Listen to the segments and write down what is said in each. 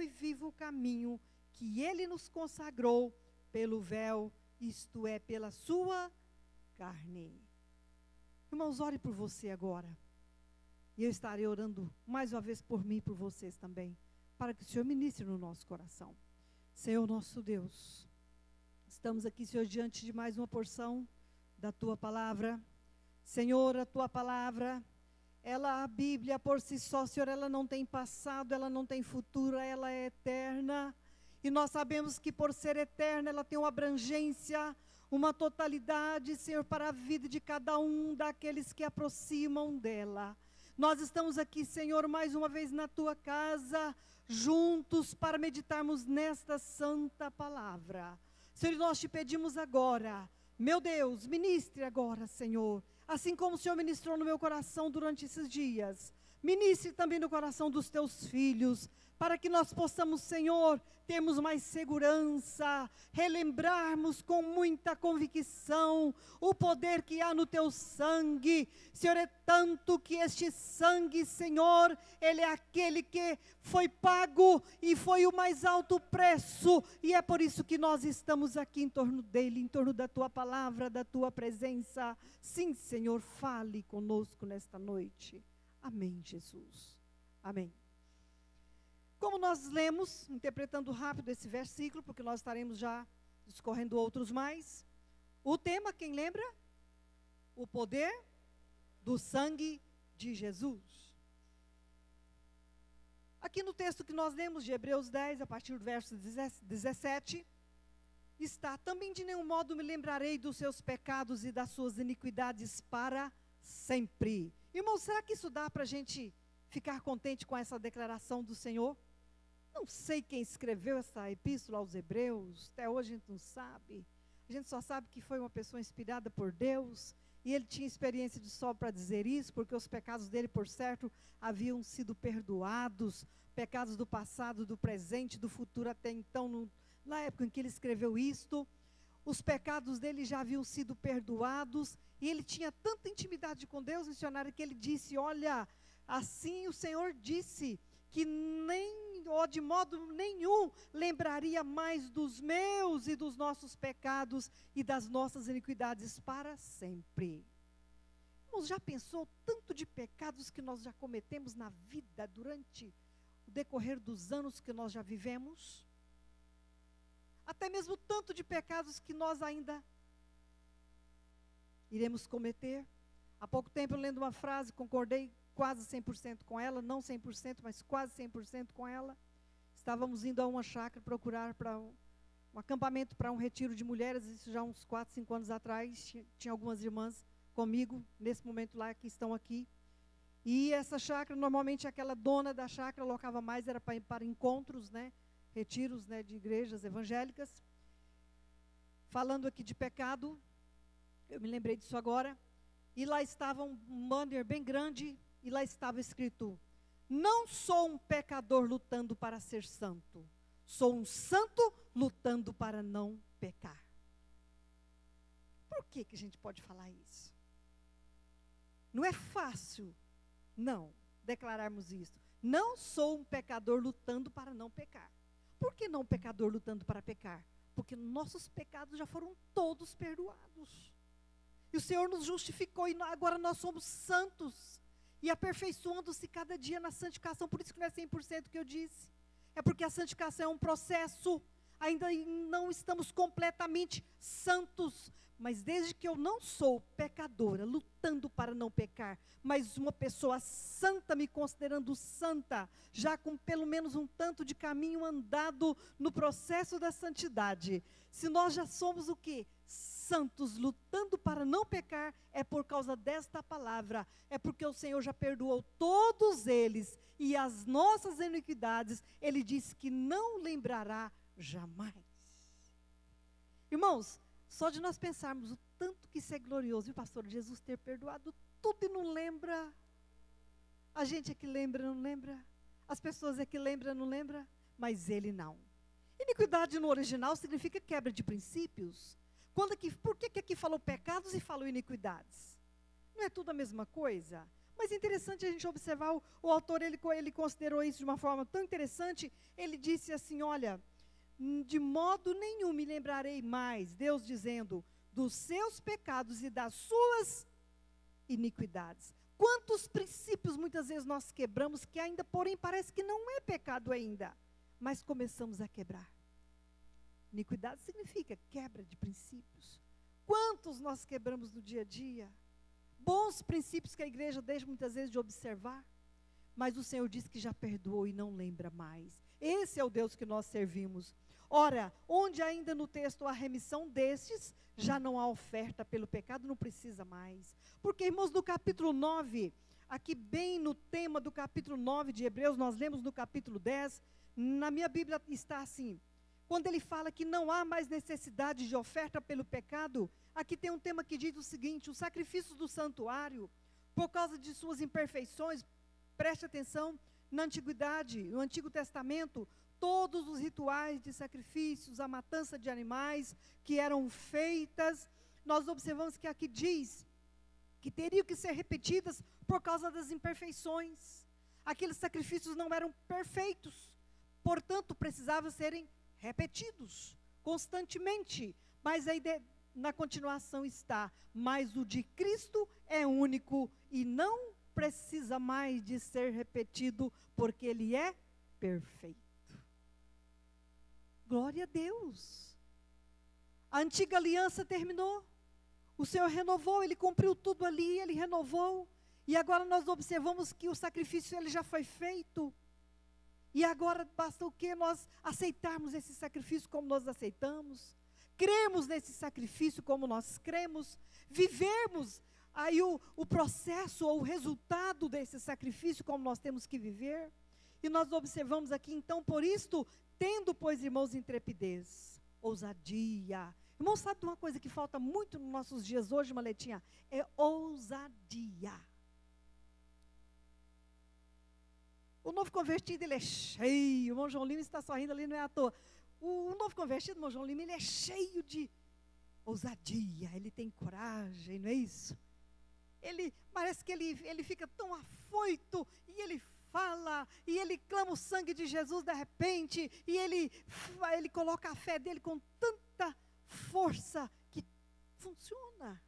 e vivo caminho que Ele nos consagrou pelo véu, isto é, pela sua carne. Irmãos, ore por você agora. E eu estarei orando mais uma vez por mim e por vocês também, para que o Senhor ministre no nosso coração. Senhor nosso Deus, estamos aqui, Senhor, diante de mais uma porção da Tua Palavra. Senhor, a Tua Palavra, a Bíblia por si só, Senhor, ela não tem passado, ela não tem futuro, ela é eterna. E nós sabemos que por ser eterna, ela tem uma abrangência, uma totalidade, Senhor, para a vida de cada um daqueles que aproximam dela. Nós estamos aqui, Senhor, mais uma vez na Tua casa, juntos para meditarmos nesta santa palavra. Senhor, nós te pedimos agora, meu Deus, ministre agora, Senhor, assim como o Senhor ministrou no meu coração durante esses dias, ministre também no coração dos Teus filhos, para que nós possamos, Senhor, termos mais segurança, relembrarmos com muita convicção o poder que há no Teu sangue. Senhor, é tanto que este sangue, Senhor, Ele é aquele que foi pago e foi o mais alto preço, e é por isso que nós estamos aqui em torno dele, em torno da Tua palavra, da Tua presença. Sim, Senhor, fale conosco nesta noite. Amém, Jesus. Amém. Como nós lemos, interpretando rápido esse versículo, porque nós estaremos já discorrendo outros mais. O tema, quem lembra? O poder do sangue de Jesus. Aqui no texto que nós lemos de Hebreus 10, a partir do verso 17, está: também de nenhum modo me lembrarei dos seus pecados e das suas iniquidades para sempre. Irmão, será que isso dá para a gente ficar contente com essa declaração do Senhor? Não sei quem escreveu essa epístola aos Hebreus, até hoje a gente não sabe. A gente só sabe que foi uma pessoa inspirada por Deus, e ele tinha experiência de sobra para dizer isso, porque os pecados dele, por certo, haviam sido perdoados, pecados do passado, do presente, do futuro, até então, na época em que ele escreveu isto, os pecados dele já haviam sido perdoados, e ele tinha tanta intimidade com Deus, missionário, que ele disse: olha, assim o Senhor disse, que de modo nenhum lembraria mais dos meus e dos nossos pecados e das nossas iniquidades para sempre. Irmãos, já pensou tanto de pecados que nós já cometemos na vida durante o decorrer dos anos que nós já vivemos? Até mesmo tanto de pecados que nós ainda iremos cometer. Há pouco tempo, lendo uma frase, concordei quase 100% com ela, não 100%, mas quase 100% com ela. Estávamos indo a uma chácara procurar para um acampamento para um retiro de mulheres, isso já uns 4, 5 anos atrás. Tinha algumas irmãs comigo, nesse momento lá, que estão aqui. E essa chácara, normalmente aquela dona da chácara alocava mais, era para encontros, né, retiros, né, de igrejas evangélicas. Falando aqui de pecado, eu me lembrei disso agora, e lá estava um banner bem grande, e lá estava escrito: não sou um pecador lutando para ser santo, sou um santo lutando para não pecar. Por que a gente pode falar isso? Não é fácil, não, declararmos isso. Não sou um pecador lutando para não pecar. Por que não um pecador lutando para pecar? Porque nossos pecados já foram todos perdoados. E o Senhor nos justificou, e agora nós somos santos. E aperfeiçoando-se cada dia na santificação. Por isso que não é 100% que eu disse. É porque a santificação é um processo. Ainda não estamos completamente santos. Mas desde que eu não sou pecadora, lutando para não pecar, mas uma pessoa santa, me considerando santa, já com pelo menos um tanto de caminho andado no processo da santidade. Se nós já somos o quê? Santos, lutando para não pecar, é por causa desta palavra, é porque o Senhor já perdoou todos eles, e as nossas iniquidades, Ele disse que não lembrará jamais. Irmãos, só de nós pensarmos o tanto que isso é glorioso, viu, pastor? Jesus ter perdoado tudo e não lembra. A gente é que lembra, não lembra? As pessoas é que lembram, não lembra? Mas Ele não. Iniquidade no original significa quebra de princípios. Por que aqui falou pecados e falou iniquidades? Não é tudo a mesma coisa? Mas é interessante a gente observar, o autor, ele considerou isso de uma forma tão interessante, ele disse assim, olha, de modo nenhum me lembrarei mais, Deus dizendo, dos seus pecados e das suas iniquidades. Quantos princípios muitas vezes nós quebramos, que ainda, porém, parece que não é pecado ainda, mas começamos a quebrar. Iniquidade significa quebra de princípios. Quantos nós quebramos no dia a dia? Bons princípios que a igreja deixa muitas vezes de observar, mas o Senhor diz que já perdoou e não lembra mais. Esse é o Deus que nós servimos. Ora, onde ainda no texto há remissão destes, já não há oferta pelo pecado, não precisa mais. Porque, irmãos, no capítulo 9, aqui bem no tema do capítulo 9 de Hebreus, nós lemos no capítulo 10, na minha Bíblia está assim, quando ele fala que não há mais necessidade de oferta pelo pecado, aqui tem um tema que diz o seguinte, os sacrifícios do santuário, por causa de suas imperfeições, preste atenção, na antiguidade, no Antigo Testamento, todos os rituais de sacrifícios, a matança de animais que eram feitas, nós observamos que aqui diz que teriam que ser repetidas por causa das imperfeições. Aqueles sacrifícios não eram perfeitos, portanto precisavam serem repetidos constantemente. Mas aí na continuação está, mas o de Cristo é único e não precisa mais de ser repetido, porque Ele é perfeito. Glória a Deus. A antiga aliança terminou. O Senhor renovou, Ele cumpriu tudo ali, Ele renovou. E agora nós observamos que o sacrifício ele já foi feito. E agora basta o quê? Nós aceitarmos esse sacrifício como nós aceitamos. Cremos nesse sacrifício como nós cremos. Vivermos aí o processo ou o resultado desse sacrifício como nós temos que viver. E nós observamos aqui, então, por isto, tendo, pois, irmãos, intrepidez, ousadia. Irmãos, sabe de uma coisa que falta muito nos nossos dias hoje, Maletinha? É ousadia. O novo convertido, ele é cheio. O irmão João Lima está sorrindo ali, não é à toa. O novo convertido, o irmão João Lima, ele é cheio de ousadia. Ele tem coragem, não é isso? Parece que ele fica tão afoito e ele fala, e ele clama o sangue de Jesus de repente, e ele coloca a fé dele com tanta força que funciona.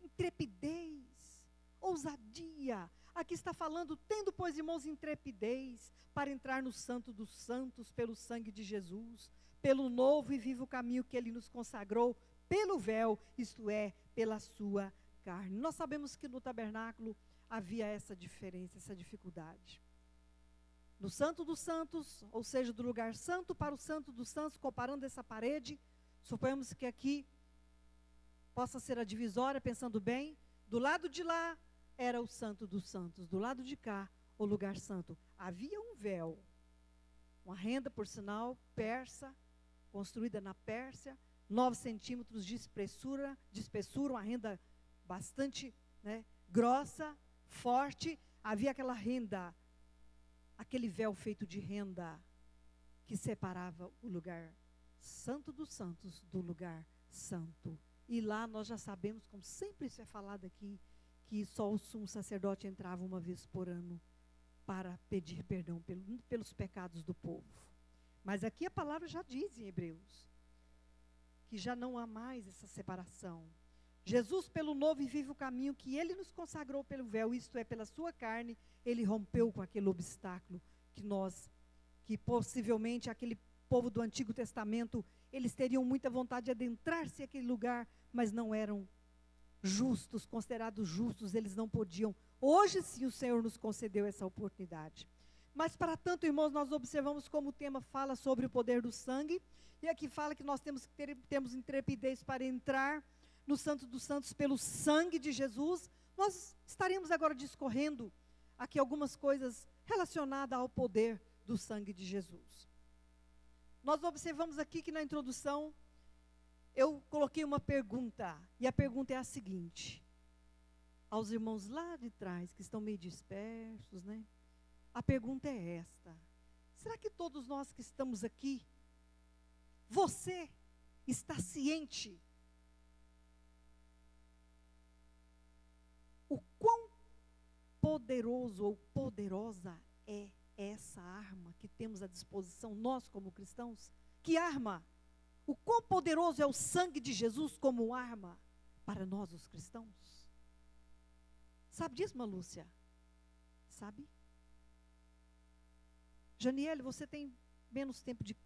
Intrepidez, ousadia. Aqui está falando, tendo, pois, irmãos, intrepidez para entrar no Santo dos Santos pelo sangue de Jesus, pelo novo e vivo caminho que Ele nos consagrou, pelo véu, isto é, pela sua carne. Nós sabemos que no tabernáculo havia essa diferença, essa dificuldade. No Santo dos Santos, ou seja, do lugar santo para o Santo dos Santos, comparando essa parede, suponhamos que aqui possa ser a divisória, pensando bem, do lado de lá, era o Santo dos Santos, do lado de cá, o lugar santo. Havia um véu, uma renda, por sinal, persa, construída na Pérsia, 9 centímetros de espessura, uma renda bastante, grossa, forte. Havia aquela renda, aquele véu feito de renda, que separava o lugar santo dos santos do lugar santo. E lá nós já sabemos, como sempre isso é falado aqui, que só o sumo sacerdote entrava uma vez por ano para pedir perdão pelos pecados do povo. Mas aqui a palavra já diz em Hebreus, que já não há mais essa separação. Jesus, pelo novo e vivo caminho que Ele nos consagrou pelo véu, isto é, pela sua carne, Ele rompeu com aquele obstáculo que possivelmente aquele povo do Antigo Testamento, eles teriam muita vontade de adentrar-se naquele lugar, mas não eram justos, considerados justos, eles não podiam. Hoje sim o Senhor nos concedeu essa oportunidade. Mas para tanto, irmãos, nós observamos como o tema fala sobre o poder do sangue, e aqui fala que nós temos intrepidez para entrar no Santo dos Santos pelo sangue de Jesus. Nós estaremos agora discorrendo aqui algumas coisas relacionadas ao poder do sangue de Jesus. Nós observamos aqui que na introdução eu coloquei uma pergunta, e a pergunta é a seguinte, aos irmãos lá de trás, que estão meio dispersos, a pergunta é esta: será que todos nós que estamos aqui, você está ciente o quão poderoso ou poderosa é essa arma que temos à disposição, nós como cristãos? Que arma? O quão poderoso é o sangue de Jesus como arma para nós, os cristãos? Sabe disso, irmã Lúcia? Sabe? Janiele, você tem menos tempo de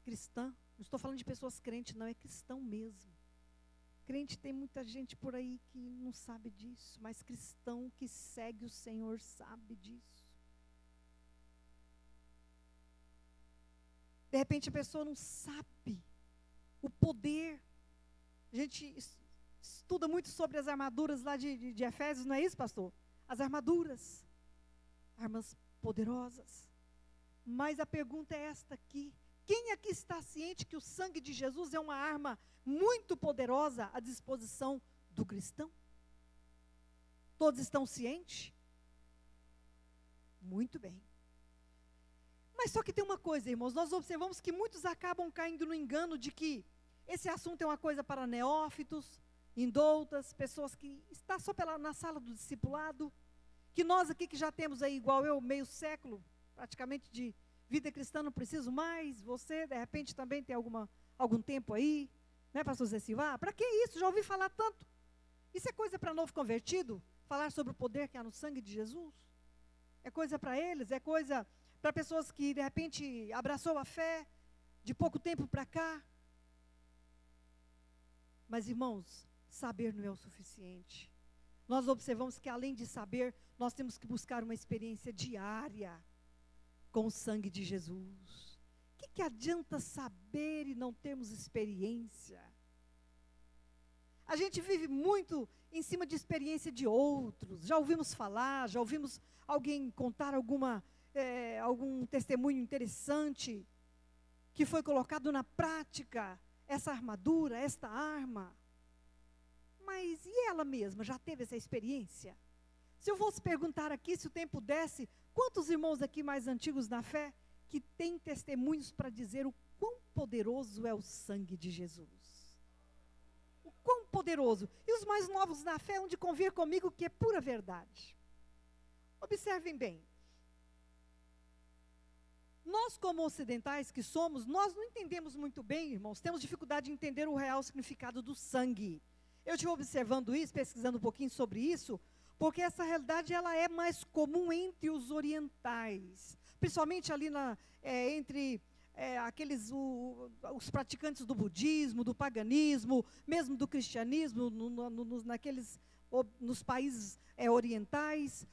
cristã? Não estou falando de pessoas crentes, não, é cristão mesmo. Crente tem muita gente por aí que não sabe disso, mas cristão que segue o Senhor sabe disso. De repente a pessoa não sabe o poder. A gente estuda muito sobre as armaduras lá de Efésios, não é isso, pastor? As armaduras, armas poderosas. Mas a pergunta é esta aqui: quem aqui está ciente que o sangue de Jesus é uma arma muito poderosa à disposição do cristão? Todos estão cientes? Muito bem. Mas só que tem uma coisa, irmãos, nós observamos que muitos acabam caindo no engano de que esse assunto é uma coisa para neófitos, indoutas, pessoas que estão só na sala do discipulado, que nós aqui que já temos aí, igual eu, meio século, praticamente de vida cristã, não preciso mais, você de repente também tem algum tempo aí, né, pastor Zé Silva? Para que isso? Já ouvi falar tanto. Isso é coisa para novo convertido? Falar sobre o poder que há no sangue de Jesus? É coisa para eles? É coisa para pessoas que de repente abraçou a fé de pouco tempo para cá? Mas irmãos, saber não é o suficiente. Nós observamos que além de saber, nós temos que buscar uma experiência diária com o sangue de Jesus. O que adianta saber e não termos experiência? A gente vive muito em cima de experiência de outros. Já ouvimos falar, já ouvimos alguém contar algum testemunho interessante que foi colocado na prática, essa armadura, esta arma. Mas e ela mesma, já teve essa experiência? Se eu fosse perguntar aqui, se o tempo desse, quantos irmãos aqui mais antigos na fé que têm testemunhos para dizer o quão poderoso é o sangue de Jesus? O quão poderoso. E os mais novos na fé hão de convir comigo que é pura verdade. Observem bem. Nós, como ocidentais que somos, nós não entendemos muito bem, irmãos, temos dificuldade de entender o real significado do sangue. Eu estive observando isso, pesquisando um pouquinho sobre isso, porque essa realidade ela é mais comum entre os orientais, principalmente ali entre os praticantes do budismo, do paganismo, mesmo do cristianismo, nos países orientais,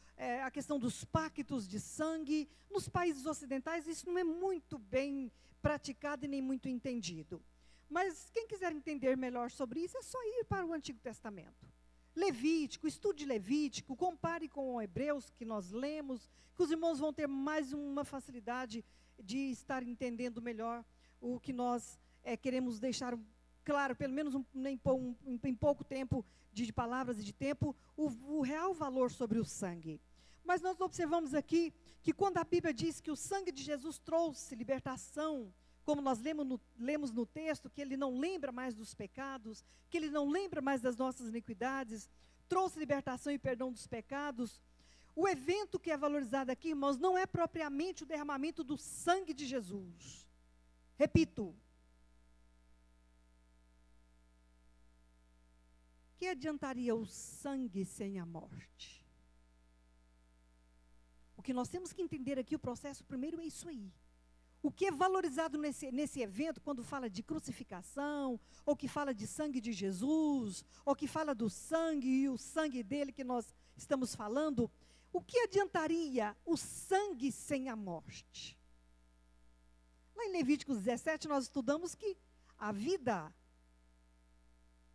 a questão dos pactos de sangue. Nos países ocidentais isso não é muito bem praticado e nem muito entendido. Mas quem quiser entender melhor sobre isso, é só ir para o Antigo Testamento. Levítico, estude Levítico, compare com o Hebreus que nós lemos, que os irmãos vão ter mais uma facilidade de estar entendendo melhor o que nós queremos deixar claro, pelo menos em pouco tempo de palavras e de tempo, o real valor sobre o sangue. Mas nós observamos aqui que quando a Bíblia diz que o sangue de Jesus trouxe libertação, como nós lemos no texto, que ele não lembra mais dos pecados, que ele não lembra mais das nossas iniquidades, trouxe libertação e perdão dos pecados. O evento que é valorizado aqui, irmãos, não é propriamente o derramamento do sangue de Jesus. Repito. Que adiantaria o sangue sem a morte? O que nós temos que entender aqui, o processo primeiro é isso aí. O que é valorizado nesse evento, quando fala de crucificação, ou que fala de sangue de Jesus, ou que fala do sangue e o sangue dele que nós estamos falando, o que adiantaria o sangue sem a morte? Lá em Levíticos 17 nós estudamos que a vida,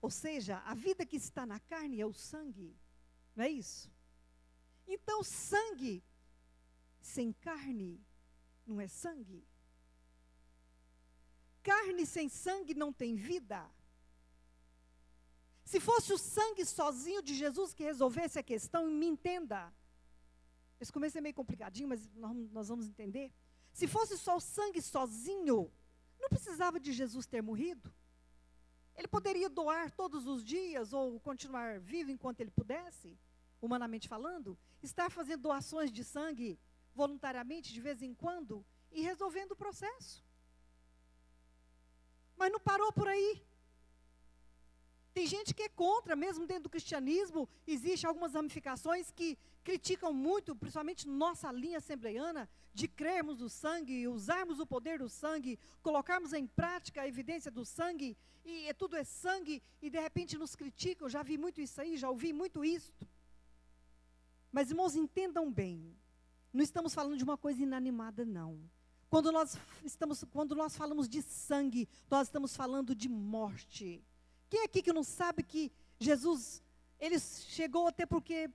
ou seja, a vida que está na carne é o sangue, não é isso? Então sangue sem carne não é sangue. Carne sem sangue não tem vida. Se fosse o sangue sozinho de Jesus que resolvesse a questão, me entenda. Esse começo é meio complicadinho, mas nós vamos entender. Se fosse só o sangue sozinho, não precisava de Jesus ter morrido. Ele poderia doar todos os dias ou continuar vivo enquanto ele pudesse. humanamente falando, estar fazendo doações de sangue voluntariamente, de vez em quando, e resolvendo o processo. Mas não parou por aí. Tem gente que é contra, mesmo dentro do cristianismo, existem algumas ramificações que criticam muito, principalmente nossa linha assembleiana, de crermos no sangue, usarmos o poder do sangue, colocarmos em prática a evidência do sangue, e tudo é sangue, e de repente nos criticam. Já vi muito isso aí, já ouvi muito isso. Mas, irmãos, entendam bem, não estamos falando de uma coisa inanimada, não. Quando nós falamos de sangue, nós estamos falando de morte. Quem é aqui que não sabe que Jesus, ele chegou até por que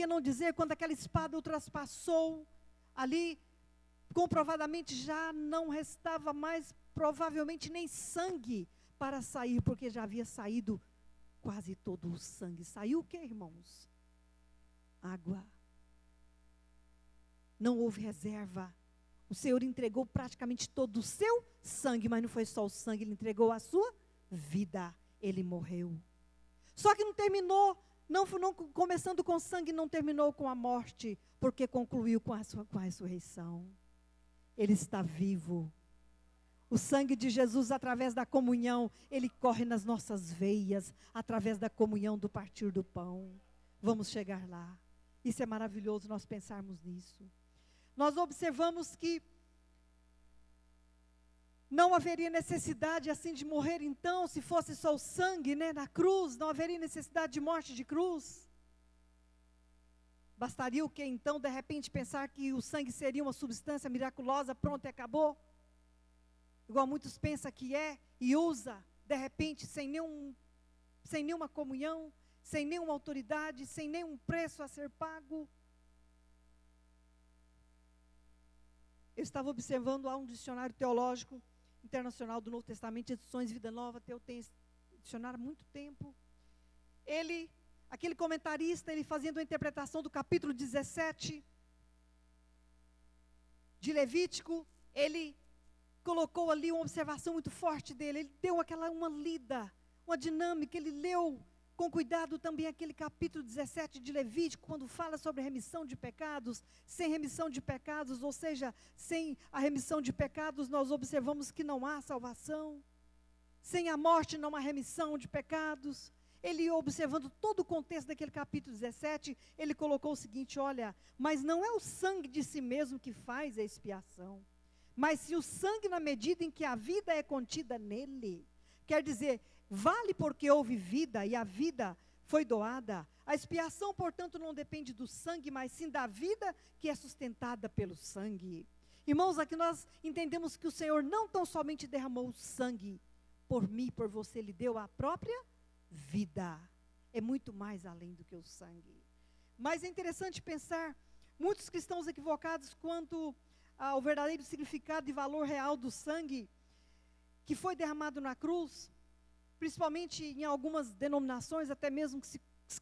não dizer, quando aquela espada o traspassou, ali, comprovadamente já não restava mais, provavelmente nem sangue para sair, porque já havia saído quase todo o sangue. Saiu o que, irmãos? Água. Não houve reserva. O Senhor entregou praticamente todo o seu sangue, mas não foi só o sangue, Ele entregou a sua vida. Ele morreu. Só que não terminou, não começando com sangue, não terminou com a morte, porque concluiu com a ressurreição. Ele está vivo. O sangue de Jesus, através da comunhão, ele corre nas nossas veias, através da comunhão do partir do pão. Vamos chegar lá. Isso é maravilhoso, nós pensarmos nisso. Nós observamos que não haveria necessidade assim de morrer então, se fosse só o sangue, né, na cruz, não haveria necessidade de morte de cruz. Bastaria o que então, de repente, pensar que o sangue seria uma substância miraculosa, pronto e acabou? Igual muitos pensam que é e usa, de repente, sem nenhuma comunhão, sem nenhuma autoridade, sem nenhum preço a ser pago. Eu estava observando há um dicionário teológico internacional do Novo Testamento, Edições Vida Nova, eu tenho esse dicionário há muito tempo. Aquele comentarista, ele fazendo a interpretação do capítulo 17 de Levítico, ele colocou ali uma observação muito forte dele, ele deu uma lida, uma dinâmica, ele leu com cuidado também aquele capítulo 17 de Levítico, quando fala sobre a remissão de pecados. Sem remissão de pecados, ou seja, sem a remissão de pecados, nós observamos que não há salvação. Sem a morte não há remissão de pecados. Ele, observando todo o contexto daquele capítulo 17, ele colocou o seguinte: olha, mas não é o sangue de si mesmo que faz a expiação, mas se o sangue na medida em que a vida é contida nele. Quer dizer, vale porque houve vida e a vida foi doada. A expiação, portanto, não depende do sangue, mas sim da vida que é sustentada pelo sangue. Irmãos, aqui nós entendemos que o Senhor não tão somente derramou o sangue por mim, por você, Ele deu a própria vida. É muito mais além do que o sangue. Mas é interessante pensar, muitos cristãos equivocados quanto ao verdadeiro significado e valor real do sangue que foi derramado na cruz, principalmente em algumas denominações, até mesmo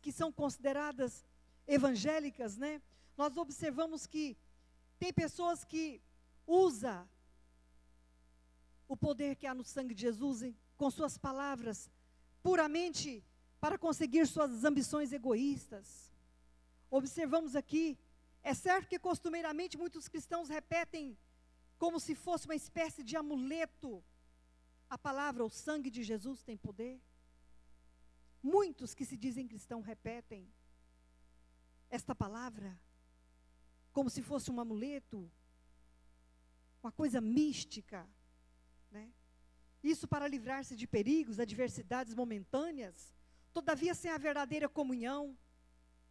que são consideradas evangélicas, né? Nós observamos que tem pessoas que usam o poder que há no sangue de Jesus com suas palavras, puramente para conseguir suas ambições egoístas. Observamos aqui, é certo que costumeiramente muitos cristãos repetem como se fosse uma espécie de amuleto a palavra, o sangue de Jesus tem poder. Muitos que se dizem cristãos repetem esta palavra como se fosse um amuleto, uma coisa mística, né? Isso para livrar-se de perigos, adversidades momentâneas, todavia sem a verdadeira comunhão.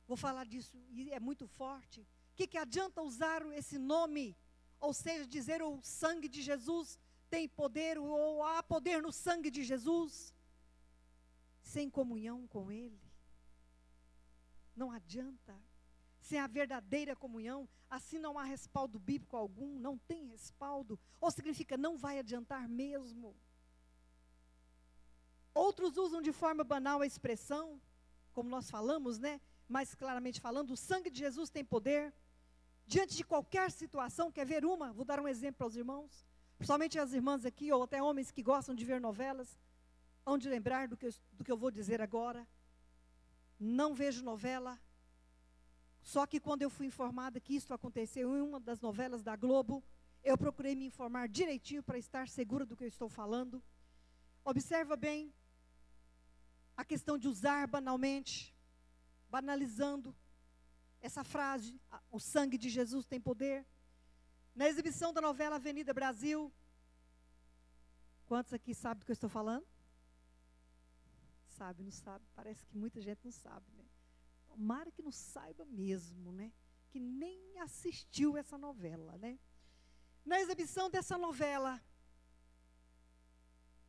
Vou falar disso, e é muito forte. O que adianta usar esse nome, ou seja, dizer o sangue de Jesus tem poder, ou há poder no sangue de Jesus, sem comunhão com Ele? Não adianta. Sem a verdadeira comunhão, assim não há respaldo bíblico algum, não tem respaldo, ou significa não vai adiantar mesmo. Outros usam de forma banal a expressão, como nós falamos, né? Mais claramente falando, o sangue de Jesus tem poder, diante de qualquer situação. Quer ver uma? Vou dar um exemplo aos irmãos, principalmente as irmãs aqui, ou até homens que gostam de ver novelas, hão de lembrar do que eu vou dizer agora. Não vejo novela, Só que quando eu fui informada que isso aconteceu em uma das novelas da Globo, eu procurei me informar direitinho para estar segura do que eu estou falando. Observa bem a questão de usar banalmente, banalizando essa frase, o sangue de Jesus tem poder. Na exibição da novela Avenida Brasil, quantos aqui sabem do que eu estou falando? Sabe, não sabe? Parece que muita gente não sabe, né? Tomara que não saiba mesmo, né? Que nem assistiu essa novela, né? Na exibição dessa novela,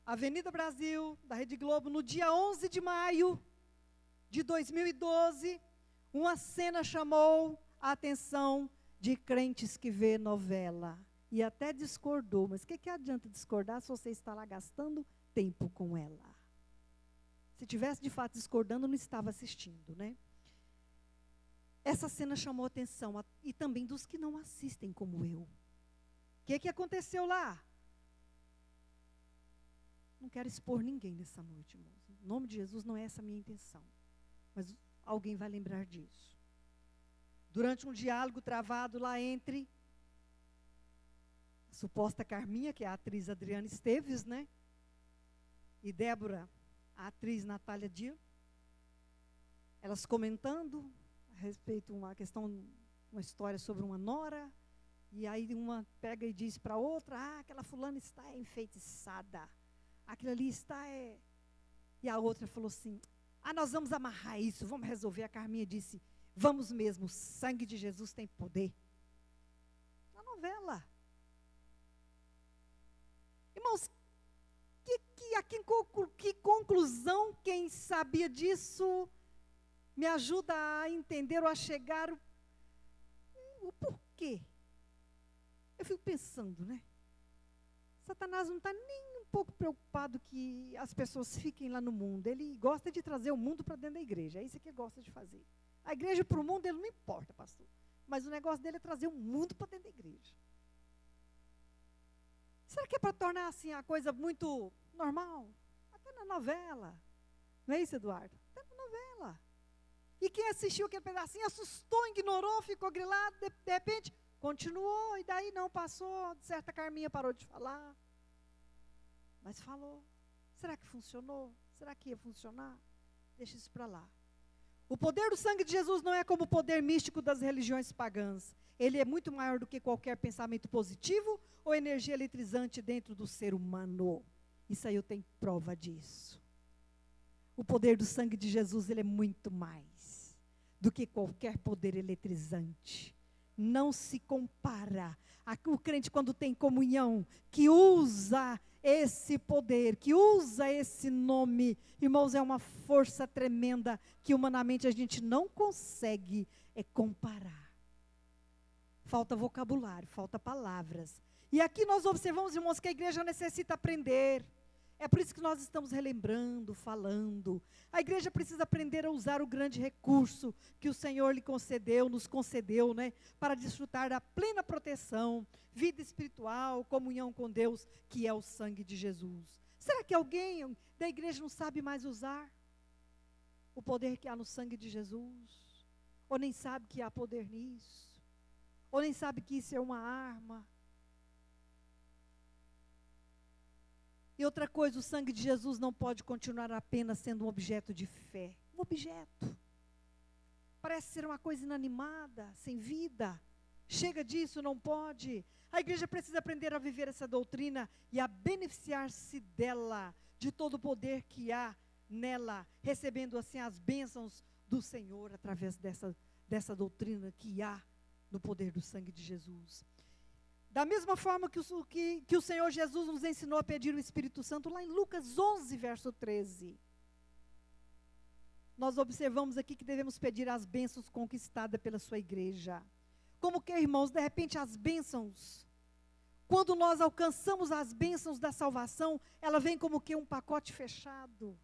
Avenida Brasil, da Rede Globo, no dia 11 de maio de 2012, uma cena chamou a atenção de crentes que vê novela. E até discordou, mas o que adianta discordar se você está lá gastando tempo com ela? Se tivesse de fato discordando, não estava assistindo, né? Essa cena chamou a atenção, e também dos que não assistem como eu. O que aconteceu lá? Não quero expor ninguém nessa noite, irmãos. Em nome de Jesus, não é essa a minha intenção. Mas alguém vai lembrar disso. Durante um diálogo travado lá entre a suposta Carminha, que é a atriz Adriana Esteves, né? E Débora, a atriz Natália Dill, elas comentando a respeito de uma questão, uma história sobre uma nora, e aí uma pega e diz para a outra, aquela fulana está enfeitiçada, aquilo ali está E a outra falou assim, nós vamos amarrar isso, vamos resolver. A Carminha disse, vamos mesmo, o sangue de Jesus tem poder. Na novela. Irmãos, que conclusão, quem sabia disso, me ajuda a entender ou a chegar o porquê. Eu fico pensando, né? Satanás não está nem um pouco preocupado que as pessoas fiquem lá no mundo. Ele gosta de trazer o mundo para dentro da igreja. É isso que ele gosta de fazer. A igreja para o mundo, ele não importa, pastor. Mas o negócio dele é trazer o mundo para dentro da igreja. Será que é para tornar assim a coisa muito normal? Até na novela. Não é isso, Eduardo? Até na novela. E quem assistiu aquele pedacinho assustou, ignorou, ficou grilado, de repente continuou, e daí não passou, de certa Carminha parou de falar. Mas falou. Será que funcionou? Será que ia funcionar? Deixa isso para lá. O poder do sangue de Jesus não é como o poder místico das religiões pagãs. Ele é muito maior do que qualquer pensamento positivo ou energia eletrizante dentro do ser humano. Isso aí eu tenho prova disso. O poder do sangue de Jesus, ele é muito mais do que qualquer poder eletrizante. Não se compara. O crente, quando tem comunhão, que usa esse poder, que usa esse nome, irmãos, é uma força tremenda que humanamente a gente não consegue comparar. Falta vocabulário, falta palavras. E aqui nós observamos, irmãos, que a igreja necessita aprender. É por isso que nós estamos relembrando, falando. A igreja precisa aprender a usar o grande recurso que o Senhor lhe concedeu, nos concedeu, né? Para desfrutar da plena proteção, vida espiritual, comunhão com Deus, que é o sangue de Jesus. Será que alguém da igreja não sabe mais usar o poder que há no sangue de Jesus? Ou nem sabe que há poder nisso? Ou nem sabe que isso é uma arma? E outra coisa, o sangue de Jesus não pode continuar apenas sendo um objeto de fé. Um objeto. Parece ser uma coisa inanimada, sem vida. Chega disso, não pode. A igreja precisa aprender a viver essa doutrina e a beneficiar-se dela, de todo o poder que há nela, recebendo assim as bênçãos do Senhor através dessa doutrina que há no poder do sangue de Jesus. Da mesma forma que o Senhor Jesus nos ensinou a pedir o Espírito Santo, lá em Lucas 11, verso 13. Nós observamos aqui que devemos pedir as bênçãos conquistadas pela sua igreja. Como que, irmãos, de repente as bênçãos, quando nós alcançamos as bênçãos da salvação, ela vem como que um pacote fechado.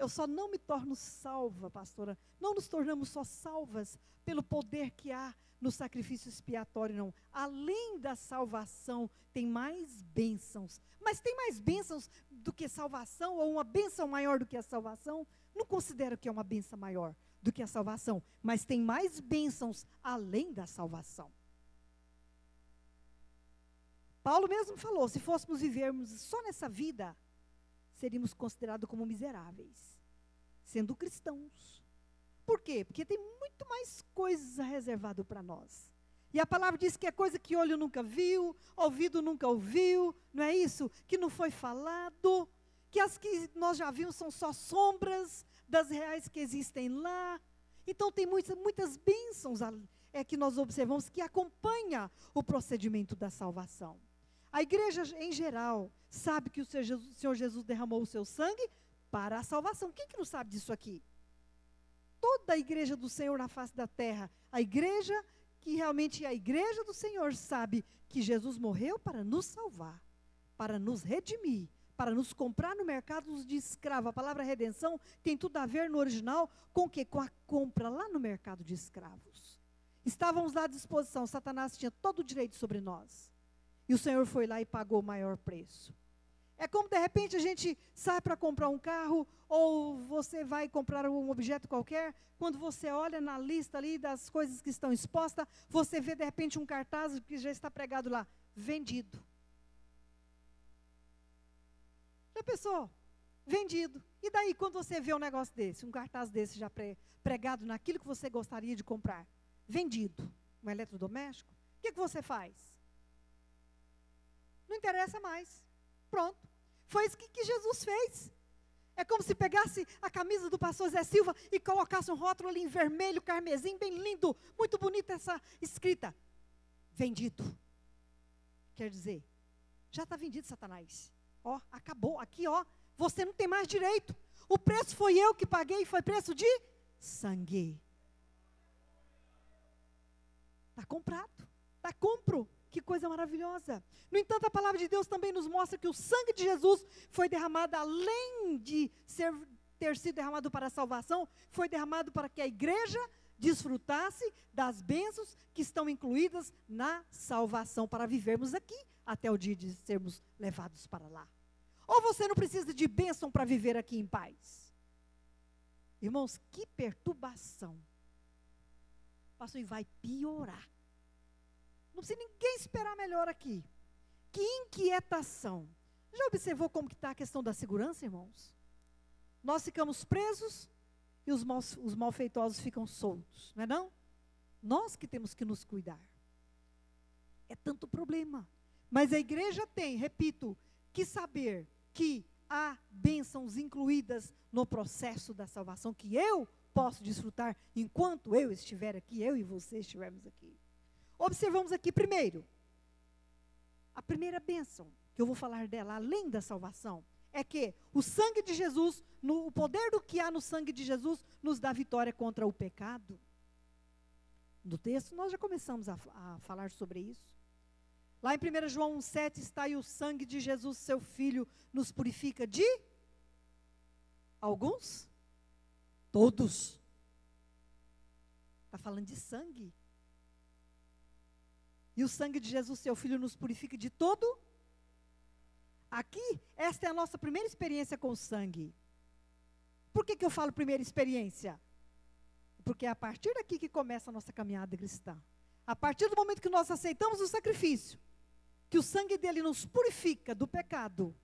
eu só não me torno salva, pastora. Não nos tornamos só salvas pelo poder que há no sacrifício expiatório, não. Além da salvação, tem mais bênçãos. Mas tem mais bênçãos do que salvação, ou uma bênção maior do que a salvação? Não considero que é uma bênção maior do que a salvação, mas tem mais bênçãos além da salvação. Paulo mesmo falou, se fôssemos vivermos só nessa vida, seríamos considerados como miseráveis, sendo cristãos. Por quê? Porque tem muito mais coisa reservada para nós. E a palavra diz que é coisa que olho nunca viu, ouvido nunca ouviu, não é isso? Que não foi falado, que as que nós já vimos são só sombras das reais que existem lá. Então tem muitas bênçãos que nós observamos que acompanha o procedimento da salvação. A igreja, em geral, sabe que o Senhor Jesus derramou o seu sangue para a salvação. Quem que não sabe disso aqui? Toda a igreja do Senhor na face da terra, a igreja que realmente é a igreja do Senhor, sabe que Jesus morreu para nos salvar, para nos redimir, para nos comprar no mercado de escravo. A palavra redenção tem tudo a ver no original com o quê? Com a compra lá no mercado de escravos. Estávamos à disposição, Satanás tinha todo o direito sobre nós. E o Senhor foi lá e pagou o maior preço. É como de repente a gente sai para comprar um carro, ou você vai comprar um objeto qualquer, quando você olha na lista ali das coisas que estão expostas, você vê de repente um cartaz que já está pregado lá, vendido. Já pensou? Vendido. E daí quando você vê um negócio desse, um cartaz desse já pregado naquilo que você gostaria de comprar, vendido, um eletrodoméstico, o que você faz? Não interessa mais. Pronto. Foi isso que Jesus fez. É como se pegasse a camisa do pastor Zé Silva e colocasse um rótulo ali em vermelho, carmesim, bem lindo, muito bonita essa escrita. Vendido. Quer dizer, já está vendido, Satanás. Ó, acabou. Aqui, ó, você não tem mais direito. O preço foi eu que paguei, foi preço de sangue. Está comprado. Está compro. Que coisa maravilhosa. No entanto, a palavra de Deus também nos mostra que o sangue de Jesus foi derramado, além de ter sido derramado para a salvação, foi derramado para que a igreja desfrutasse das bênçãos que estão incluídas na salvação, para vivermos aqui até o dia de sermos levados para lá. Ou você não precisa de bênção para viver aqui em paz? Irmãos, que perturbação. Pastor, e vai piorar. Não precisa ninguém esperar melhor aqui. Que inquietação. Já observou como que está a questão da segurança, irmãos? Nós ficamos presos e os malfeitosos ficam soltos, não é não? Nós que temos que nos cuidar. É tanto problema. Mas a igreja tem, repito, que saber que há bênçãos incluídas no processo da salvação, que eu posso desfrutar enquanto eu estiver aqui, eu e você estivermos aqui. Observamos aqui primeiro, a primeira bênção, que eu vou falar dela, além da salvação, é que o sangue de Jesus, o poder do que há no sangue de Jesus, nos dá vitória contra o pecado. No texto, nós já começamos a falar sobre isso. Lá em 1 João 1,7 está aí: o sangue de Jesus, seu Filho, nos purifica de alguns? Todos. Está falando de sangue. E o sangue de Jesus, seu Filho, nos purifica de todo. Aqui, esta é a nossa primeira experiência com o sangue. Por que eu falo primeira experiência? Porque é a partir daqui que começa a nossa caminhada cristã. A partir do momento que nós aceitamos o sacrifício, que o sangue dele nos purifica do pecado,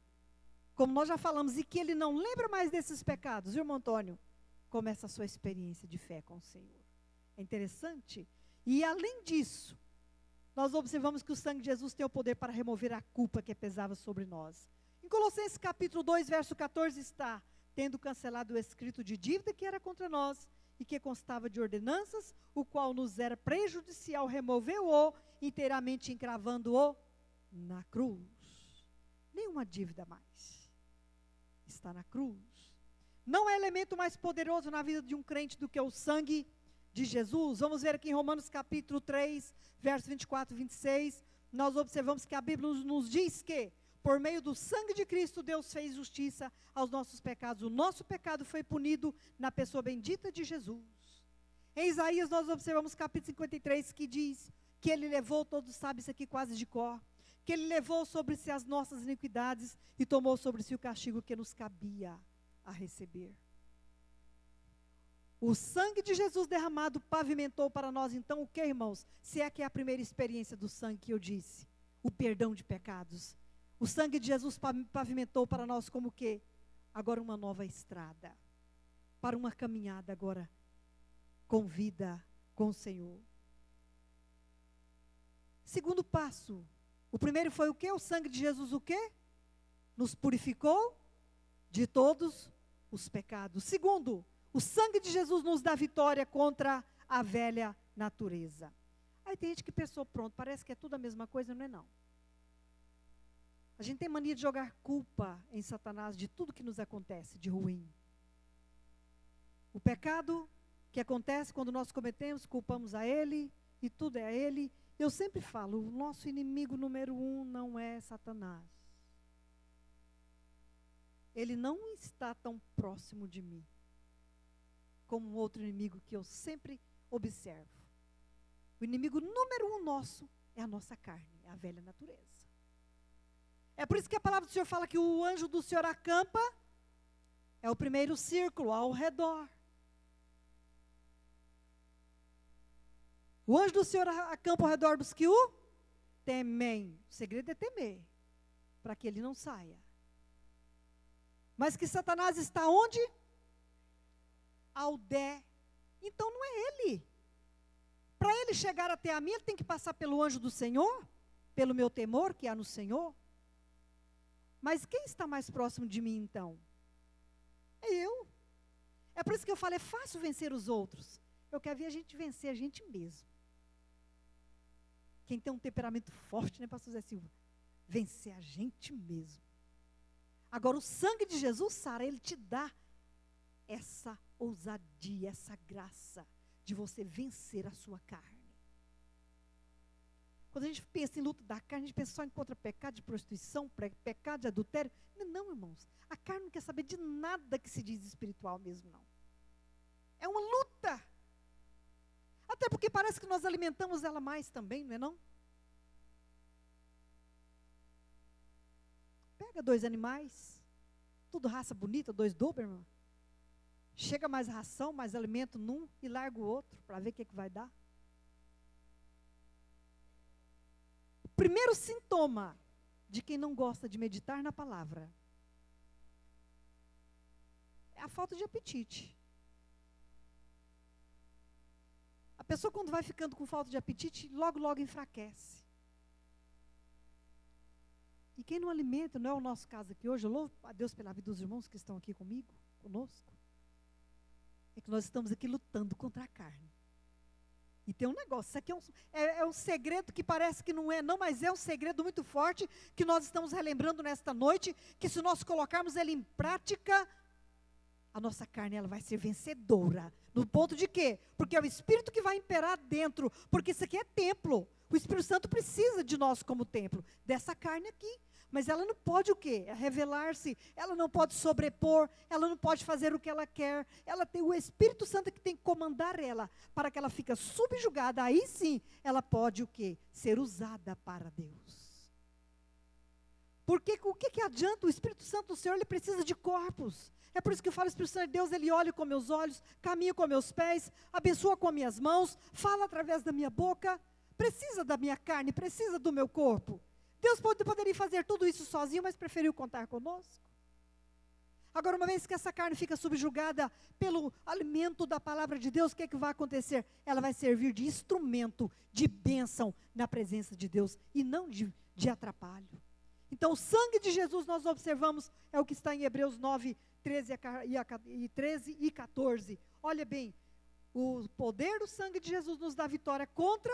como nós já falamos, e que ele não lembra mais desses pecados, viu, irmão Antônio? Começa a sua experiência de fé com o Senhor. É interessante. E além disso, nós observamos que o sangue de Jesus tem o poder para remover a culpa que pesava sobre nós. Em Colossenses capítulo 2, verso 14 está: tendo cancelado o escrito de dívida que era contra nós, e que constava de ordenanças, o qual nos era prejudicial, removeu-o, inteiramente encravando-o na cruz. Nenhuma dívida mais. Está na cruz. Não há elemento mais poderoso na vida de um crente do que o sangue de Jesus. Vamos ver aqui em Romanos capítulo 3, verso 24 e 26, nós observamos que a Bíblia nos diz que, por meio do sangue de Cristo, Deus fez justiça aos nossos pecados. O nosso pecado foi punido na pessoa bendita de Jesus. Em Isaías nós observamos capítulo 53 que diz que ele levou, todos sabem isso aqui quase de cor, que ele levou sobre si as nossas iniquidades e tomou sobre si o castigo que nos cabia a receber. O sangue de Jesus derramado pavimentou para nós, então, o que, irmãos? Se é que é a primeira experiência do sangue que eu disse, o perdão de pecados. O sangue de Jesus pavimentou para nós como o quê? Agora uma nova estrada, para uma caminhada agora com vida com o Senhor. Segundo passo, o primeiro foi o quê? O sangue de Jesus o quê? Nos purificou de todos os pecados. Segundo, o sangue de Jesus nos dá vitória contra a velha natureza. Aí tem gente que pensou, pronto, parece que é tudo a mesma coisa, não é não. A gente tem mania de jogar culpa em Satanás de tudo que nos acontece de ruim. O pecado que acontece quando nós cometemos, culpamos a ele, e tudo é a ele. Eu sempre falo, o nosso inimigo número 1 não é Satanás. Ele não está tão próximo de mim como um outro inimigo que eu sempre observo. O inimigo número 1 nosso é a nossa carne, é a velha natureza. É por isso que a palavra do Senhor fala que o anjo do Senhor acampa, é o primeiro círculo ao redor. O anjo do Senhor acampa ao redor dos que o temem. O segredo é temer, para que ele não saia. Mas que Satanás está onde? Ao dé. Então não é ele. Para ele chegar até a mim, ele tem que passar pelo anjo do Senhor, pelo meu temor que há no Senhor. Mas quem está mais próximo de mim então? É eu. É por isso que eu falo, é fácil vencer os outros. Eu quero ver a gente vencer a gente mesmo. Quem tem um temperamento forte, né, pastor Zé Silva? Vencer a gente mesmo. Agora, o sangue de Jesus, Sara, ele te dá essa ousadia, essa graça de você vencer a sua carne. Quando a gente pensa em luta da carne, a gente pensa só em contra pecado de prostituição, pecado de adultério. Não, irmãos. A carne não quer saber de nada que se diz espiritual mesmo, não. É uma luta. Até porque parece que nós alimentamos ela mais também, não é não? Pega 2 animais, tudo raça bonita, 2 Doberman. Chega mais ração, mais alimento num e larga o outro, para ver o que vai dar. O primeiro sintoma de quem não gosta de meditar na palavra é a falta de apetite. A pessoa, quando vai ficando com falta de apetite, logo enfraquece. E quem não alimenta, não é o nosso caso aqui hoje, eu louvo a Deus pela vida dos irmãos que estão aqui comigo, conosco, é que nós estamos aqui lutando contra a carne. E tem um negócio, isso aqui é um segredo que parece que não é, não, mas é um segredo muito forte, que nós estamos relembrando nesta noite, que se nós colocarmos ele em prática, a nossa carne ela vai ser vencedora. No ponto de quê? Porque é o Espírito que vai imperar dentro, porque isso aqui é templo. O Espírito Santo precisa de nós como templo, dessa carne aqui. Mas ela não pode o quê? É revelar-se, ela não pode sobrepor, ela não pode fazer o que ela quer. Ela tem o Espírito Santo que tem que comandar ela, para que ela fique subjugada. Aí sim, ela pode o quê? Ser usada para Deus. Porque o que adianta? O Espírito Santo do Senhor, ele precisa de corpos. É por isso que eu falo, o Espírito Santo de Deus, ele olha com meus olhos, caminha com meus pés, abençoa com minhas mãos, fala através da minha boca. Precisa da minha carne, precisa do meu corpo. Deus poderia fazer tudo isso sozinho, mas preferiu contar conosco. Agora, uma vez que essa carne fica subjugada pelo alimento da palavra de Deus, o que é que vai acontecer? Ela vai servir de instrumento, de bênção na presença de Deus, e não de atrapalho. Então, o sangue de Jesus, nós observamos, é o que está em Hebreus 9, 13 e 14. Olha bem, o poder do sangue de Jesus nos dá vitória contra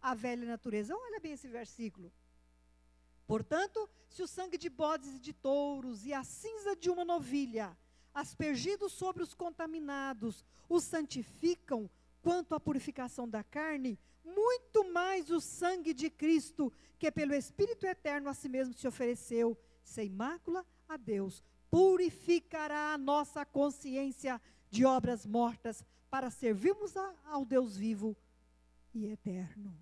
a velha natureza. Olha bem esse versículo. Portanto, se o sangue de bodes e de touros e a cinza de uma novilha, aspergidos sobre os contaminados, os santificam quanto à purificação da carne, muito mais o sangue de Cristo, que pelo Espírito eterno a si mesmo se ofereceu, sem mácula a Deus, purificará a nossa consciência de obras mortas, para servirmos ao Deus vivo e eterno.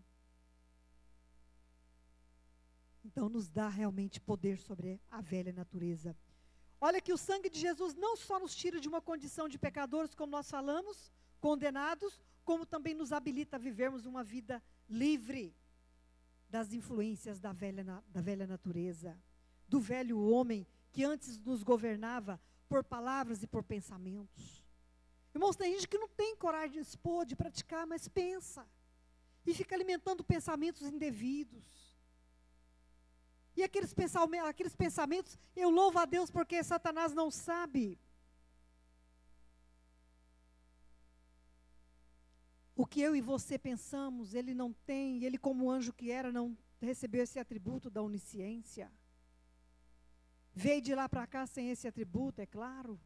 Então nos dá realmente poder sobre a velha natureza. Olha que o sangue de Jesus não só nos tira de uma condição de pecadores, como nós falamos, condenados, como também nos habilita a vivermos uma vida livre das influências da velha natureza, do velho homem que antes nos governava por palavras e por pensamentos. Irmãos, tem gente que não tem coragem de expor, de praticar, mas pensa. E fica alimentando pensamentos indevidos. E aqueles pensamentos, eu louvo a Deus porque Satanás não sabe o que eu e você pensamos. Ele não tem, ele como anjo que era, não recebeu esse atributo da onisciência. Veio de lá para cá sem esse atributo, é claro.